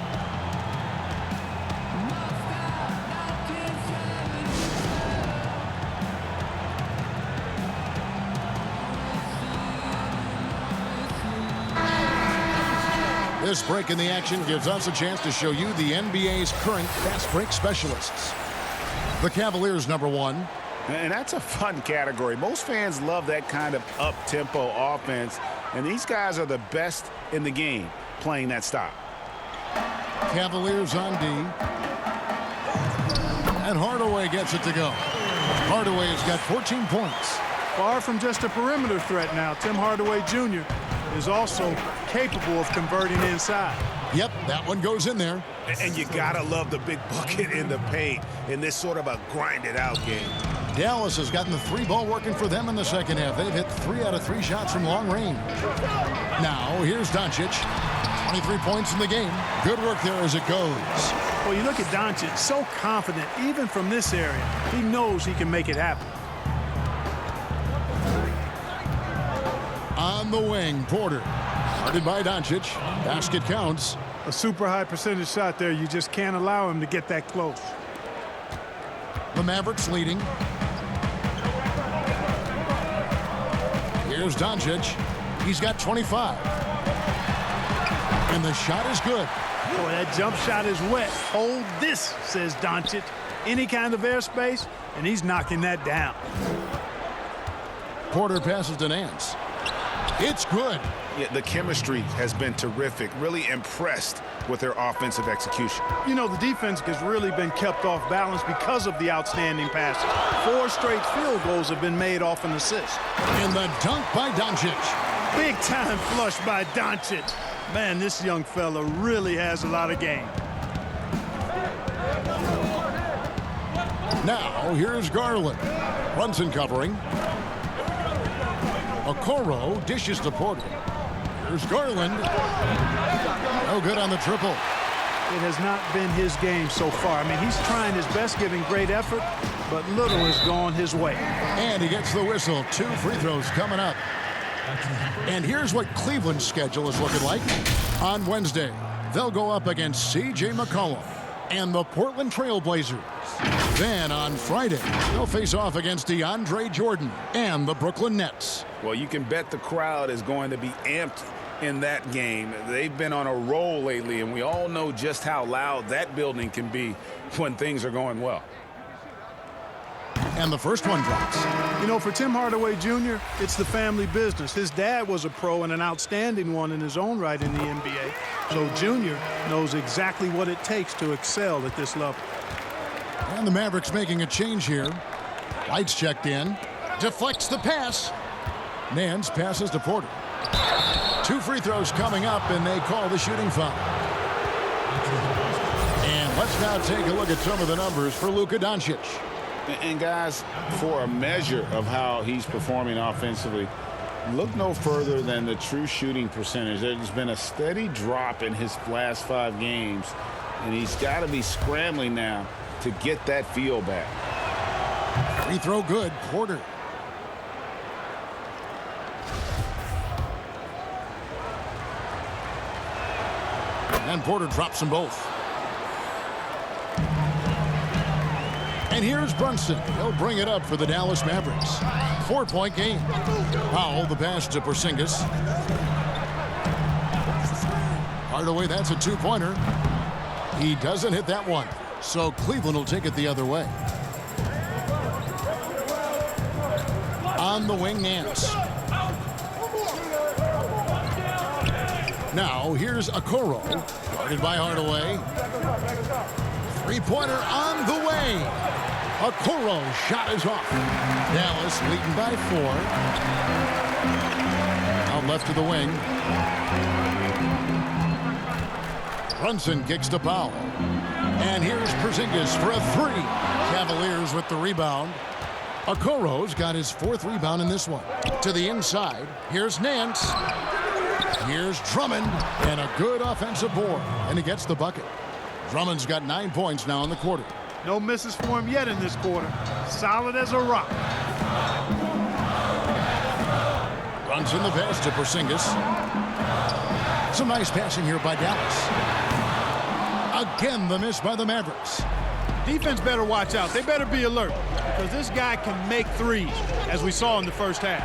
This break in the action gives us a chance to show you the NBA's current fast break specialists. The Cavaliers, number 1. And that's a fun category. Most fans love that kind of up-tempo offense, and these guys are the best in the game playing that style. Cavaliers on D. And Hardaway gets it to go. Hardaway has got 14 points. Far from just a perimeter threat now. Tim Hardaway Jr. is also capable of converting inside. Yep, that one goes in there. And you gotta love the big bucket in the paint in this sort of a grinded-out game. Dallas has gotten the 3-ball working for them in the second half. They've hit 3 out of 3 shots from long range. Now, here's Doncic. 23 points in the game. Good work there as it goes. Well, you look at Doncic, so confident, even from this area. He knows he can make it happen. On the wing, Porter. Guarded by Doncic. Basket counts. A super high percentage shot there. You just can't allow him to get that close. The Mavericks leading. Here's Doncic. He's got 25. And the shot is good. Boy, that jump shot is wet. Hold this, says Doncic. Any kind of airspace, and he's knocking that down. Porter passes to Nance. It's good. Yeah, the chemistry has been terrific. Really impressed with their offensive execution. You know, the defense has really been kept off balance because of the outstanding passes. 4 straight field goals have been made off an assist. And the dunk by Doncic. Big time flush by Doncic. Man, this young fella really has a lot of game. Now, here's Garland. Brunson covering. Okoro dishes to Porter. Here's Garland. No good on the triple. It has not been his game so far. I mean, he's trying his best, giving great effort, but little has gone his way. And he gets the whistle. 2 free throws coming up. And here's what Cleveland's schedule is looking like. On Wednesday, they'll go up against C.J. McCollum and the Portland Trail Blazers. Then on Friday, they'll face off against DeAndre Jordan and the Brooklyn Nets. Well, you can bet the crowd is going to be amped in that game. They've been on a roll lately, and we all know just how loud that building can be when things are going well. And the first one drops. You know, for Tim Hardaway Jr., it's the family business. His dad was a pro and an outstanding one in his own right in the NBA. So Jr. knows exactly what it takes to excel at this level. And the Mavericks making a change here. Lights checked in. Deflects the pass. Nance passes to Porter. 2 free throws coming up, and they call the shooting foul. And let's now take a look at some of the numbers for Luka Doncic. And guys, for a measure of how he's performing offensively, look no further than the true shooting percentage. There's been a steady drop in his last 5 games, and he's got to be scrambling now to get that feel back. Free throw good, Porter. And Porter drops them both. And here's Brunson. He'll bring it up for the Dallas Mavericks. 4-point game. Powell, the pass to Porzingis. Hardaway, that's a 2-pointer. He doesn't hit that one. So Cleveland will take it the other way. On the wing, Nance. Now, here's Okoro. Guarded by Hardaway. 3-pointer on the way. Okoro shot is off. Dallas leading by 4. Out left to the wing. Brunson kicks to Powell. And here's Porzingis for a 3. Cavaliers with the rebound. Okoro's got his 4th rebound in this one. To the inside. Here's Nance. Here's Drummond. And a good offensive board. And he gets the bucket. Drummond's got 9 points now in the quarter. No misses for him yet in this quarter. Solid as a rock. Brunson the pass to Porzingis. Some nice passing here by Dallas. Again, the miss by the Mavericks. Defense better watch out. They better be alert because this guy can make threes, as we saw in the first half.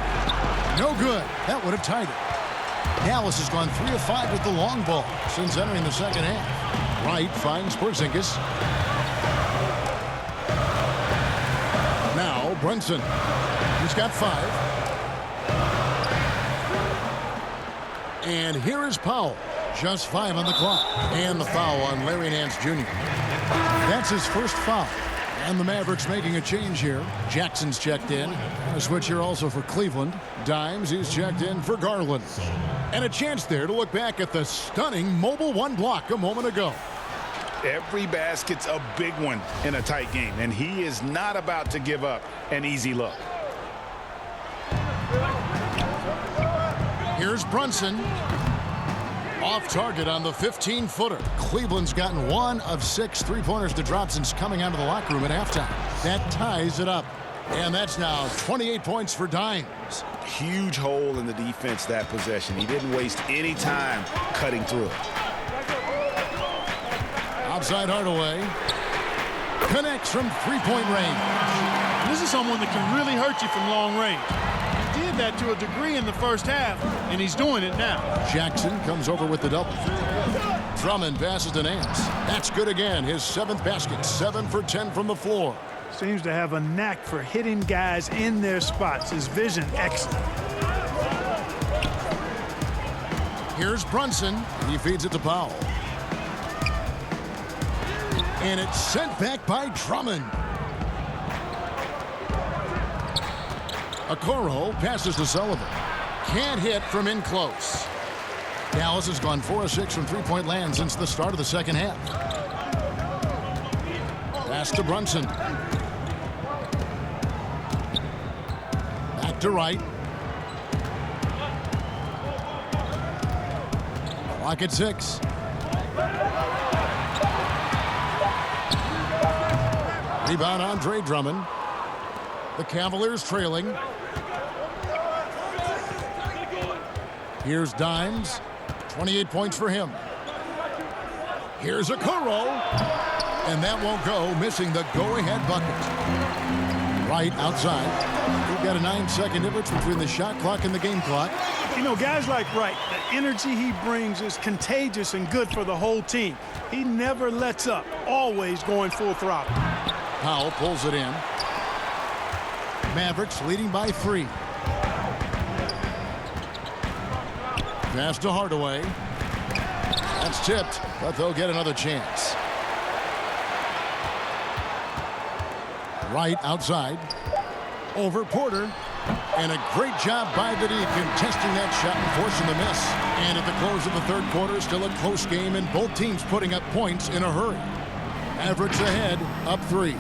No good. That would have tied it. Dallas has gone 3 of 5 with the long ball since entering the second half. Wright finds Porzingis. Now Brunson. He's got 5. And here is Powell. Just 5 on the clock. And the foul on Larry Nance Jr. That's his first foul. And the Mavericks making a change here. Jackson's checked in. A switch here also for Cleveland. Dimes, he's checked in for Garland. And a chance there to look back at the stunning mobile 1 block a moment ago. Every basket's a big one in a tight game, and he is not about to give up an easy look. Here's Brunson. Off target on the 15-footer. Cleveland's gotten 1 of 6 3-pointers to drop since coming out of the locker room at halftime. That ties it up. And that's now 28 points for Dimes. Huge hole in the defense that possession. He didn't waste any time cutting through it. Outside Hardaway. Connects from 3-point range. This is someone that can really hurt you from long range. He did that to a degree in the first half, and he's doing it now. Jackson comes over with the double. Drummond passes to Nance. That's good again. His 7th basket. 7 for 10 from the floor. Seems to have a knack for hitting guys in their spots. His vision excellent. Here's Brunson. He feeds it to Powell. And it's sent back by Drummond. Okoro passes to Sullivan. Can't hit from in close. Dallas has gone 4 of 6 from 3-point land since the start of the second half. Pass to Brunson. Back to Wright. Clock at 6. Rebound Andre Drummond. The Cavaliers trailing. Here's Dimes. 28 points for him. Here's Okoro. And that won't go, missing the go-ahead bucket. Right outside. We've got a 9-second difference between the shot clock and the game clock. You know, guys like Wright, the energy he brings is contagious and good for the whole team. He never lets up, always going full throttle. Powell pulls it in. Mavericks leading by 3. Pass to Hardaway. That's tipped, but they'll get another chance. Right outside. Over Porter. And a great job by the D contesting that shot and forcing the miss. And at the close of the third quarter, still a close game, and both teams putting up points in a hurry. Mavericks ahead, up 3.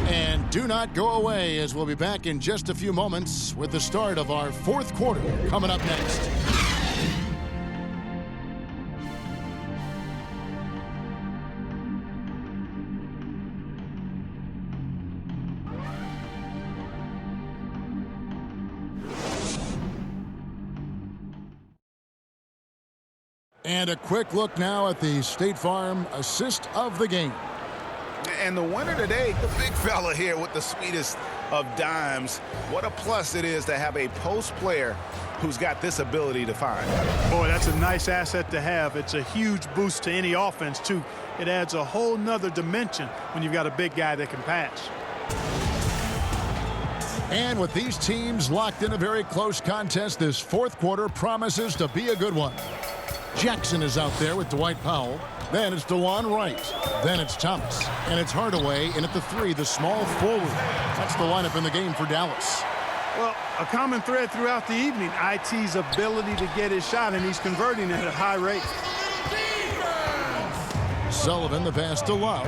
And do not go away, as we'll be back in just a few moments with the start of our fourth quarter coming up next. And a quick look now at the State Farm assist of the game. And the winner today, the big fella here with the sweetest of dimes. What a plus it is to have a post player who's got this ability to find. Boy, that's a nice asset to have. It's a huge boost to any offense, too. It adds a whole nother dimension when you've got a big guy that can pass. And with these teams locked in a very close contest, this fourth quarter promises to be a good one. Jackson is out there with Dwight Powell. Then it's DeLon Wright. Then it's Thomas. And it's Hardaway. And at the 3, the small forward. That's the lineup in the game for Dallas. Well, a common thread throughout the evening, IT's ability to get his shot, and he's converting at a high rate. Sullivan, the pass to Love.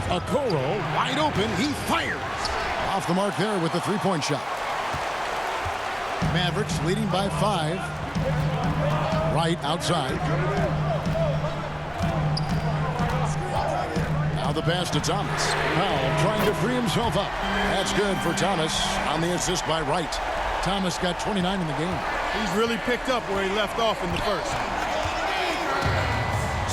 Okoro, wide open. He fires. Off the mark there with the three-point shot. Mavericks leading by 5. Right outside. Now the pass to Thomas. Powell trying to free himself up. That's good for Thomas on the assist by Wright. Thomas got 29 in the game. He's really picked up where he left off in the first.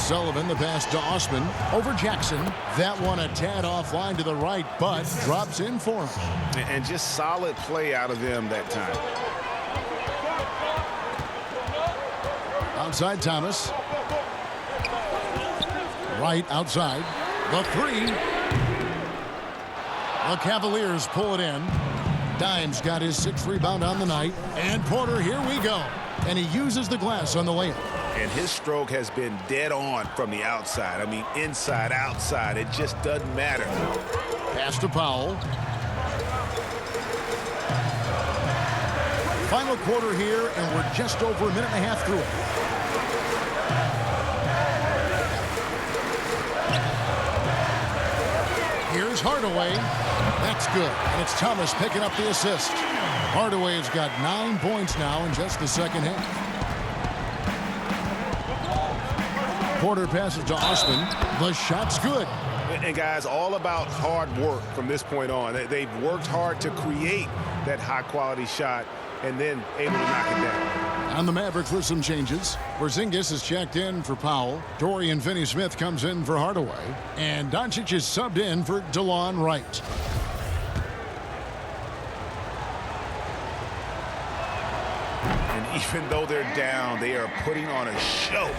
Sullivan, the pass to Osman over Jackson. That one a tad offline to the right, but drops in for him. And just solid play out of them that time. Outside Thomas. Right outside. The 3. The Cavaliers pull it in. Dimes got his 6th rebound on the night. And Porter, here we go. And he uses the glass on the layup. And his stroke has been dead on from the outside. I mean, inside, outside. It just doesn't matter. Pass to Powell. Final quarter here, and we're just over a minute and a half through it. Here's Hardaway. That's good. And it's Thomas picking up the assist. Hardaway's got 9 points now in just the second half. Porter passes to Osman. The shot's good. And guys, all about hard work from this point on. They've worked hard to create that high-quality shot and then able to knock it down. And the Mavericks with some changes. Porzingis is checked in for Powell. Dorian Finney-Smith comes in for Hardaway. And Doncic is subbed in for DeLon Wright. And even though they're down, they are putting on a show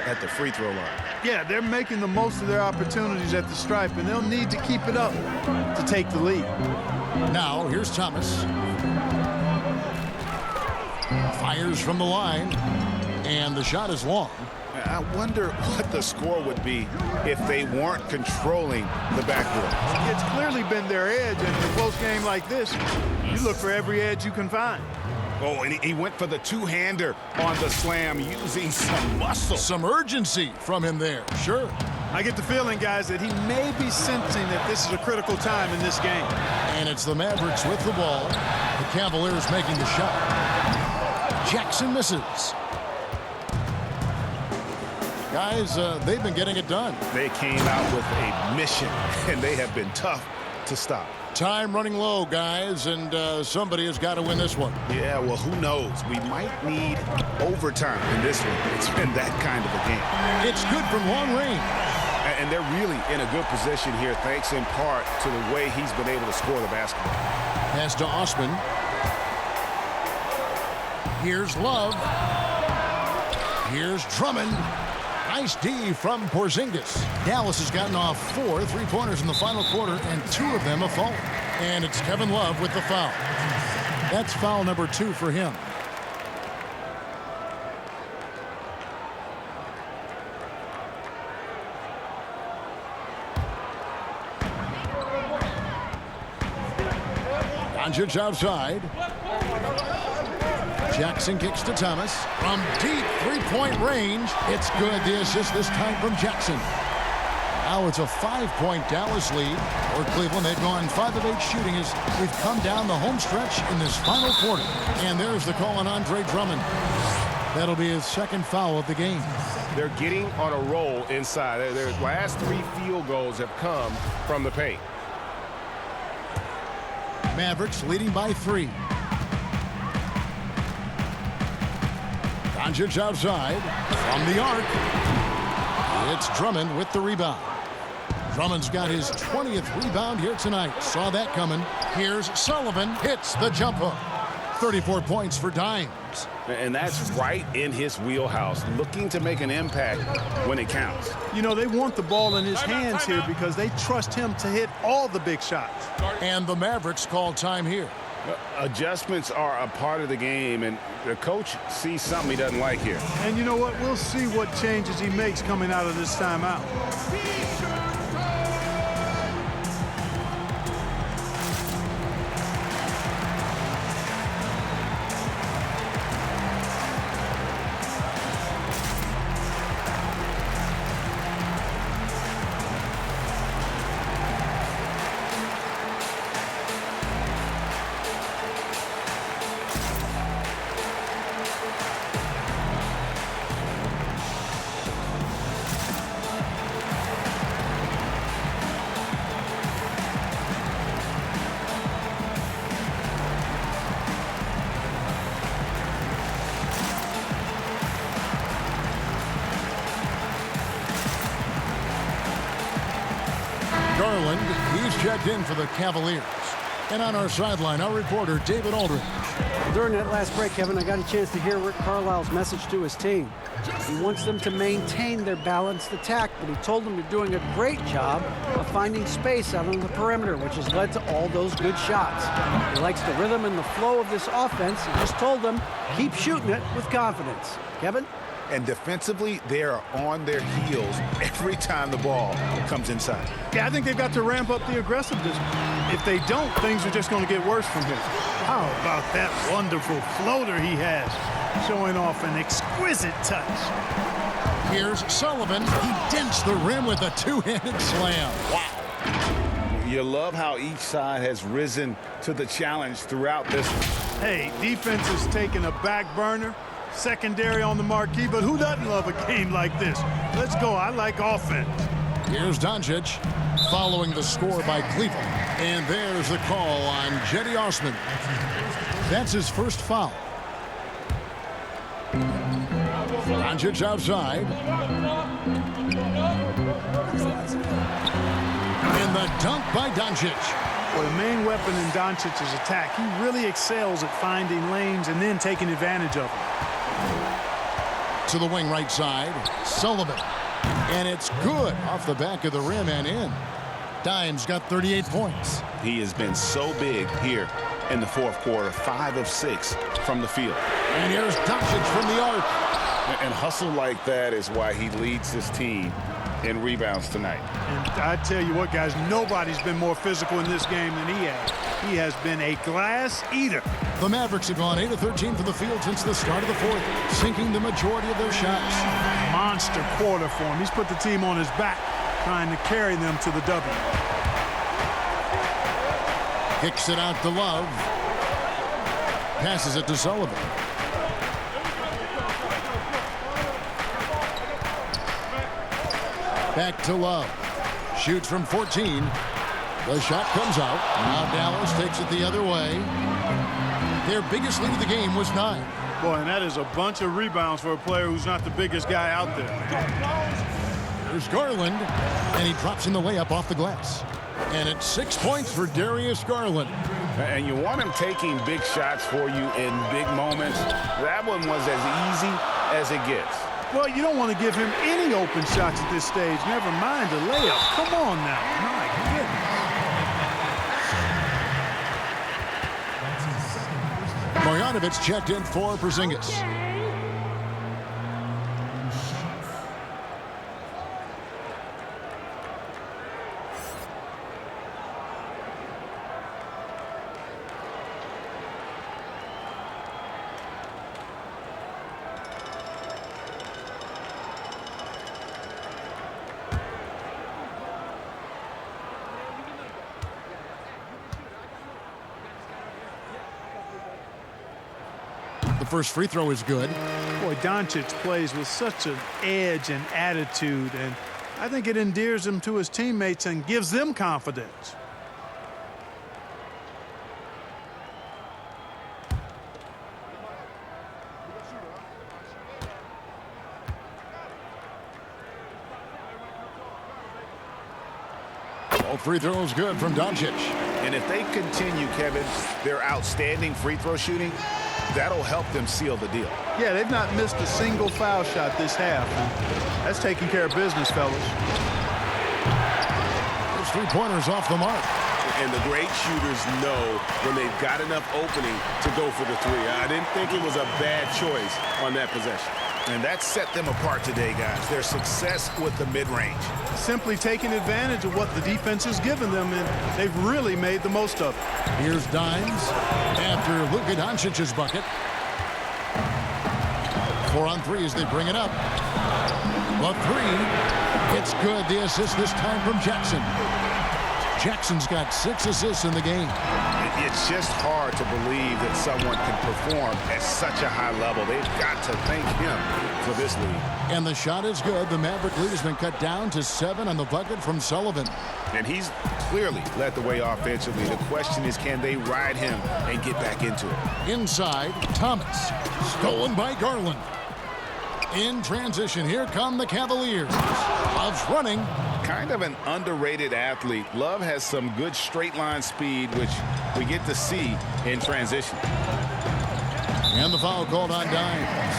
at the free throw line. Yeah, they're making the most of their opportunities at the stripe, and they'll need to keep it up to take the lead. Now, here's Thomas. Fires from the line, and the shot is long. I wonder what the score would be if they weren't controlling the backboard. It's clearly been their edge, and in a close game like this, you look for every edge you can find. Oh, and he went for the two-hander on the slam using some muscle. Some urgency from him there, sure. I get the feeling, guys, that he may be sensing that this is a critical time in this game. And it's the Mavericks with the ball. The Cavaliers making the shot. Jackson misses. Guys, they've been getting it done. They came out with a mission, and they have been tough to stop. Time running low, guys, and somebody has got to win this one. Yeah, well, who knows? We might need overtime in this one. It's been that kind of a game. It's good from long range. And they're really in a good position here, thanks in part to the way he's been able to score the basketball. Pass to Osman. Here's Love. Here's Drummond. Nice D from Porzingis. Dallas has gotten off 4 3-pointers in the final quarter, and 2 of them have fallen. And it's Kevin Love with the foul. That's foul number 2 for him. Doncic outside. Jackson kicks to Thomas. From deep three-point range, it's good. The assist this time from Jackson. Now it's a 5-point Dallas lead. For Cleveland, they've gone 5 of 8 shooting as we've come down the home stretch in this final quarter. And there's the call on Andre Drummond. That'll be his second foul of the game. They're getting on a roll inside. Their last 3 field goals have come from the paint. Mavericks leading by 3. Doncic outside from the arc. It's Drummond with the rebound. Drummond's got his 20th rebound here tonight. Saw that coming. Here's Sullivan. Hits the jump hook. 34 points for Dimes. And that's right in his wheelhouse, looking to make an impact when it counts. You know, they want the ball in his hands here because they trust him to hit all the big shots. And the Mavericks call time here. Adjustments are a part of the game, and the coach sees something he doesn't like here. And you know what? We'll see what changes he makes coming out of this timeout. Garland, he's checked in for the Cavaliers. And on our sideline, our reporter, David Aldridge. During that last break, Kevin, I got a chance to hear Rick Carlisle's message to his team. He wants them to maintain their balanced attack, but he told them they're doing a great job of finding space out on the perimeter, which has led to all those good shots. He likes the rhythm and the flow of this offense. He just told them, keep shooting it with confidence. Kevin? And defensively, they are on their heels every time the ball comes inside. Yeah, I think they've got to ramp up the aggressiveness. If they don't, things are just going to get worse from here. How about that wonderful floater he has, showing off an exquisite touch. Here's Sullivan. He dents the rim with a two-handed slam. Wow. You love how each side has risen to the challenge throughout this one. Hey, defense is taking a back burner, secondary on the marquee, but who doesn't love a game like this? Let's go. I like offense. Here's Doncic following the score by Cleveland. And there's the call on Jetty Osman. That's his first foul. Doncic outside. And the dunk by Doncic. Well, the main weapon in Doncic's attack, he really excels at finding lanes and then taking advantage of them. To the wing right side, Sullivan. And it's good off the back of the rim and in. Dimes got 38 points. He has been so big here in the fourth quarter, 5 of 6 from the field. And here's Doncic from the arc. And hustle like that is why he leads his team in rebounds tonight. And I tell you what, guys, nobody's been more physical in this game than he has. He has been a glass eater. The Mavericks have gone 8 of 13 from the field since the start of the fourth, sinking the majority of their shots. Monster quarter for him. He's put the team on his back, trying to carry them to the W. Kicks it out to Love. Passes it to Sullivan. Back to Love. Shoots from 14. The shot comes out. Now Dallas takes it the other way. Their biggest lead of the game was 9. Boy, and that is a bunch of rebounds for a player who's not the biggest guy out there. There's Garland, and he drops in the layup off the glass. And it's 6 points for Darius Garland. And you want him taking big shots for you in big moments. That one was as easy as it gets. Well, you don't want to give him any open shots at this stage. Never mind a layup. Come on now. My goodness. Bojanovic checked in for Porzingis. The first free throw is good. Boy, Doncic plays with such an edge and attitude, and I think it endears him to his teammates and gives them confidence. All free throws good from Doncic. And if they continue, Kevin, their outstanding free throw shooting, that'll help them seal the deal. Yeah, they've not missed a single foul shot this half. That's taking care of business, fellas. Those three-pointers off the mark. And the great shooters know when they've got enough opening to go for the three. I didn't think it was a bad choice on that possession. And that set them apart today, guys. Their success with the mid-range. Simply taking advantage of what the defense has given them, and they've really made the most of it. Here's Dimes after Luka Doncic's bucket. 4 on 3 as they bring it up. The three, it's good. The assist this time from Jackson. Jackson's got 6 assists in the game. It's just hard to believe that someone can perform at such a high level. They've got to thank him for this lead. And the shot is good. The Maverick lead has been cut down to 7 on the bucket from Sullivan. And he's clearly led the way offensively. The question is, can they ride him and get back into it? Inside, Thomas. Stolen by Garland. In transition, here come the Cavaliers. Love's running. Kind of an underrated athlete. Love has some good straight line speed, which we get to see in transition. And the foul called on Dimes.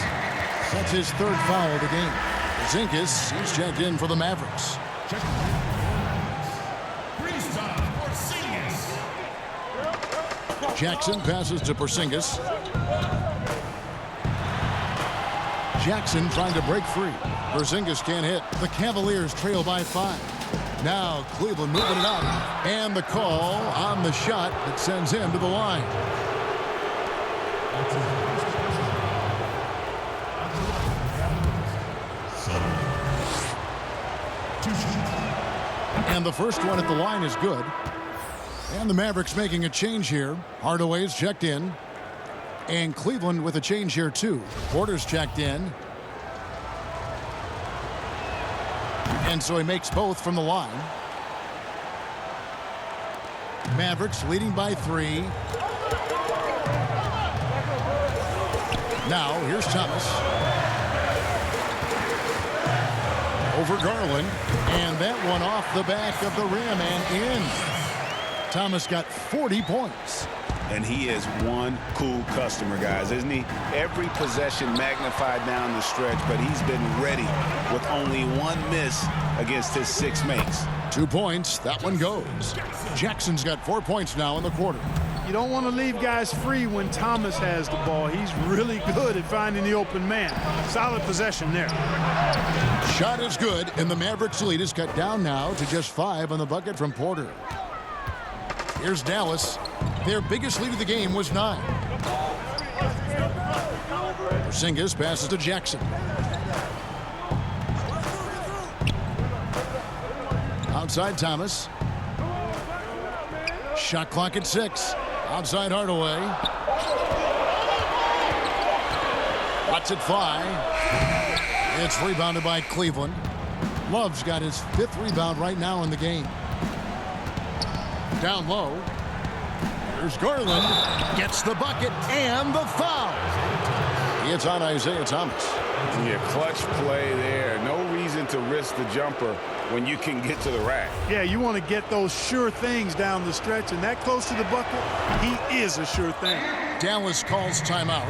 That's his 3rd foul of the game. Porzingis, he's checked in for the Mavericks. Jackson passes to Porzingis. Jackson trying to break free. Porzingis can't hit. The Cavaliers trail by 5. Now Cleveland moving it up. And the call on the shot that sends him to the line. And the first one at the line is good. And the Mavericks making a change here. Hardaway's checked in. And Cleveland with a change here, too. Porter's checked in. And so he makes both from the line. Mavericks leading by 3. Now, here's Thomas. Over Garland. And that one off the back of the rim and in. Thomas got 40 points. And he is one cool customer, guys, isn't he? Every possession magnified down the stretch, but he's been ready with only one miss against his 6 mates. 2 points. That one goes. Jackson's got 4 points now in the quarter. You don't want to leave guys free when Thomas has the ball. He's really good at finding the open man. Solid possession there. Shot is good, and the Mavericks lead is cut down now to just 5 on the bucket from Porter. Here's Dallas. Their biggest lead of the game was 9. Porzingis passes to Jackson. Outside Thomas. Shot clock at 6. Outside Hardaway. Lets it fly. It's rebounded by Cleveland. Love's got his 5th rebound right now in the game. Down low. There's Garland. Gets the bucket and the foul. It's on Isaiah Thomas. Yeah, clutch play there. No reason to risk the jumper when you can get to the rack. Yeah, you want to get those sure things down the stretch, and that close to the bucket, he is a sure thing. Dallas calls timeout.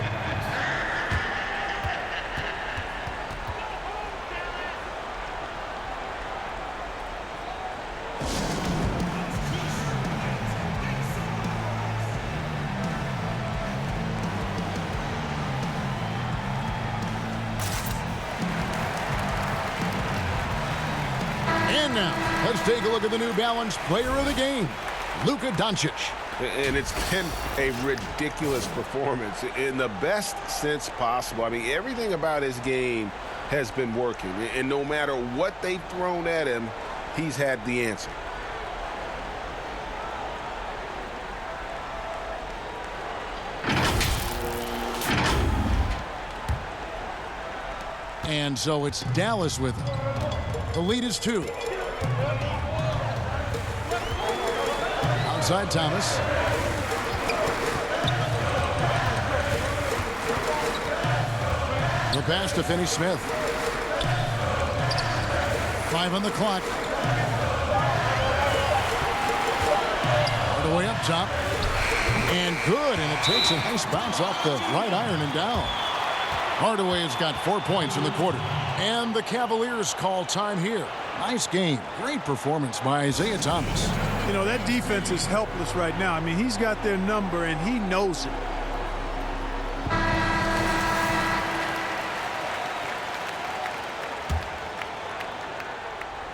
And now, let's take a look at the New Balance player of the game, Luka Doncic. And it's been a ridiculous performance in the best sense possible. I mean, everything about his game has been working. And no matter what they've thrown at him, he's had the answer. And so it's Dallas with him. The lead is 2. Outside Thomas. The pass to Finney Smith. 5 on the clock. All the way up top. And good, and it takes a nice bounce off the right iron and down. Hardaway has got 4 points in the quarter. And the Cavaliers call time here. Nice game. Great performance by Isaiah Thomas. You know, that defense is helpless right now. I mean, he's got their number, and he knows it.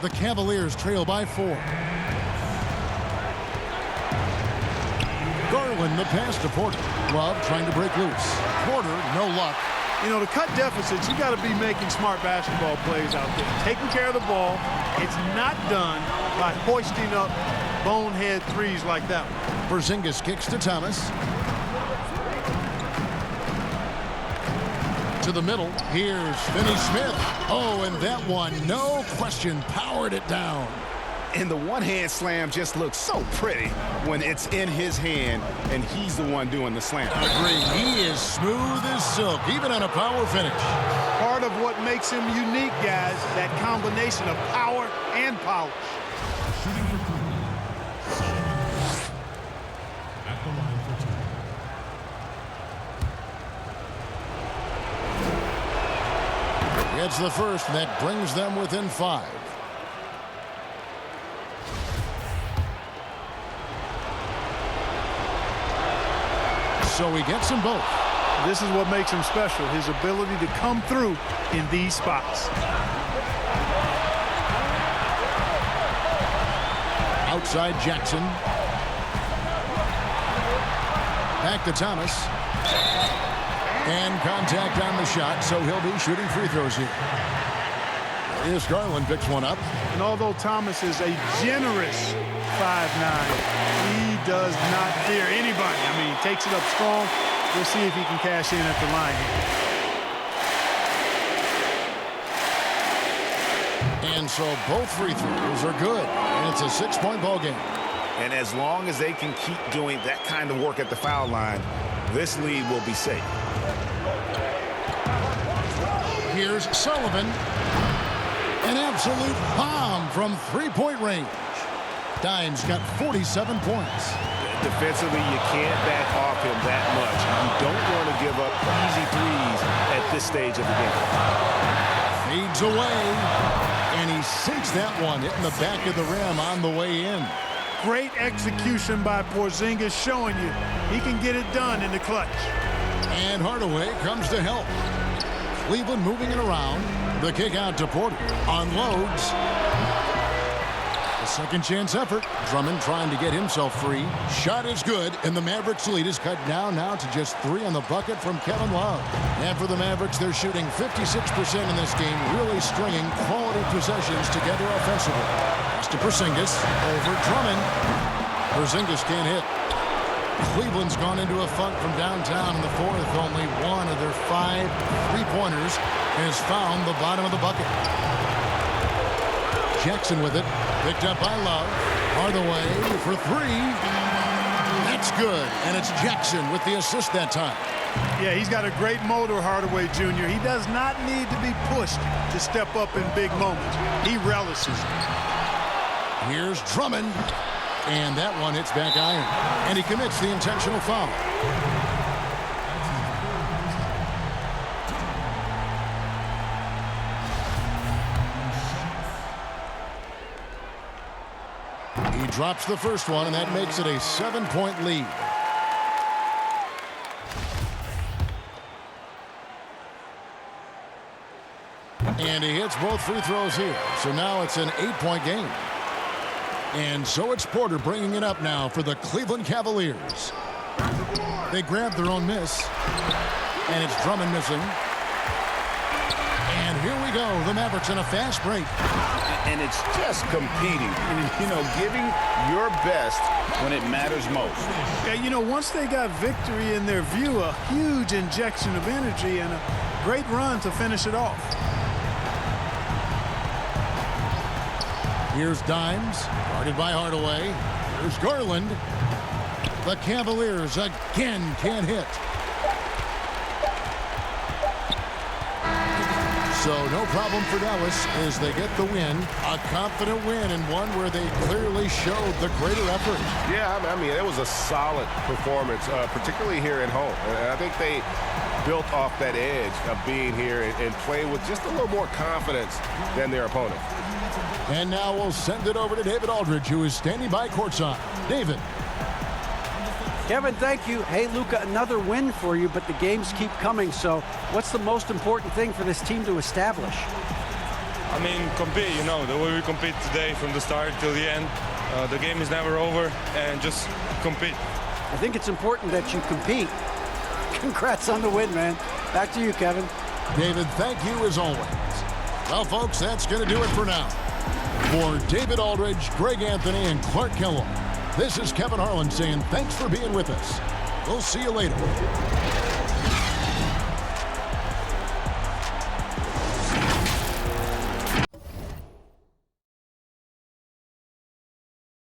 The Cavaliers trail by 4. Garland, the pass to Porter. Love trying to break loose. Porter, no luck. You know, to cut deficits, you got to be making smart basketball plays out there. Taking care of the ball. It's not done by hoisting up bonehead threes like that one. Porzingis kicks to Thomas. To the middle. Here's Finney Smith. Oh, and that one, no question, powered it down. And the one-hand slam just looks so pretty when it's in his hand and he's the one doing the slam. Agreed. He is smooth as silk, even on a power finish. Part of what makes him unique, guys, that combination of power and polish. It's the first that brings them within 5. So he gets them both. This is what makes him special, his ability to come through in these spots. Outside Jackson. Back to Thomas. And contact on the shot, so he'll be shooting free throws here. Here's Garland, picks one up. And although Thomas is a generous 5'9", he does not fear anybody. I mean, he takes it up strong, We'll see if he can cash in at the line here. And so both free throws are good, and it's a 6-point ball game. And as long as they can keep doing that kind of work at the foul line, this lead will be safe. Here's Sullivan. An absolute bomb from three-point range. Dimes got 47 points. Defensively, you can't back off him that much. You don't want to give up easy threes at this stage of the game. Feeds away, and he sinks that one, hitting the back of the rim on the way in. Great execution by Porzingis, showing you he can get it done in the clutch. And Hardaway comes to help. Cleveland moving it around. The kick out to Porter. Unloads. A second chance effort. Drummond trying to get himself free. Shot is good, and the Mavericks lead is cut down now to just 3 on the bucket from Kevin Love. And for the Mavericks, they're shooting 56% in this game, really stringing quality possessions together offensively. Pass to Porzingis. Over Drummond. Porzingis can't hit. Cleveland's gone into a funk from downtown in the fourth. Only one of their 5 three-pointers has found the bottom of the bucket. Jackson with it. Picked up by Love. Hardaway for 3. That's good. And it's Jackson with the assist that time. Yeah, he's got a great motor, Hardaway Jr. He does not need to be pushed to step up in big moments. He relishes it. Here's Drummond. And that one hits back iron. And he commits the intentional foul. He drops the first one, and that makes it a 7-point lead. And he hits both free throws here. So now it's an 8-point game. And so it's Porter bringing it up now for the Cleveland Cavaliers. They grab their own miss. And it's Drummond missing. And here we go. The Mavericks in a fast break. And it's just competing. You know, giving your best when it matters most. Yeah, you know, once they got victory in their view, a huge injection of energy and a great run to finish it off. Here's Dimes, guarded by Hardaway. Here's Garland. The Cavaliers again can't hit. So no problem for Dallas as they get the win. A confident win and one where they clearly showed the greater effort. Yeah, I mean, it was a solid performance, particularly here at home. And I think they built off that edge of being here and playing with just a little more confidence than their opponent. And now we'll send it over to David Aldridge, who is standing by courtside. David. Kevin, thank you. Hey, Luka, another win for you, but the games keep coming. So what's the most important thing for this team to establish? I mean, compete, you know, the way we compete today from the start till the end. The game is never over, and just compete. I think it's important that you compete. Congrats on the win, man. Back to you, Kevin. David, thank you as always. Well, folks, that's going to do it for now. For David Aldridge, Greg Anthony, and Clark Kellogg, this is Kevin Harlan saying thanks for being with us. We'll see you later.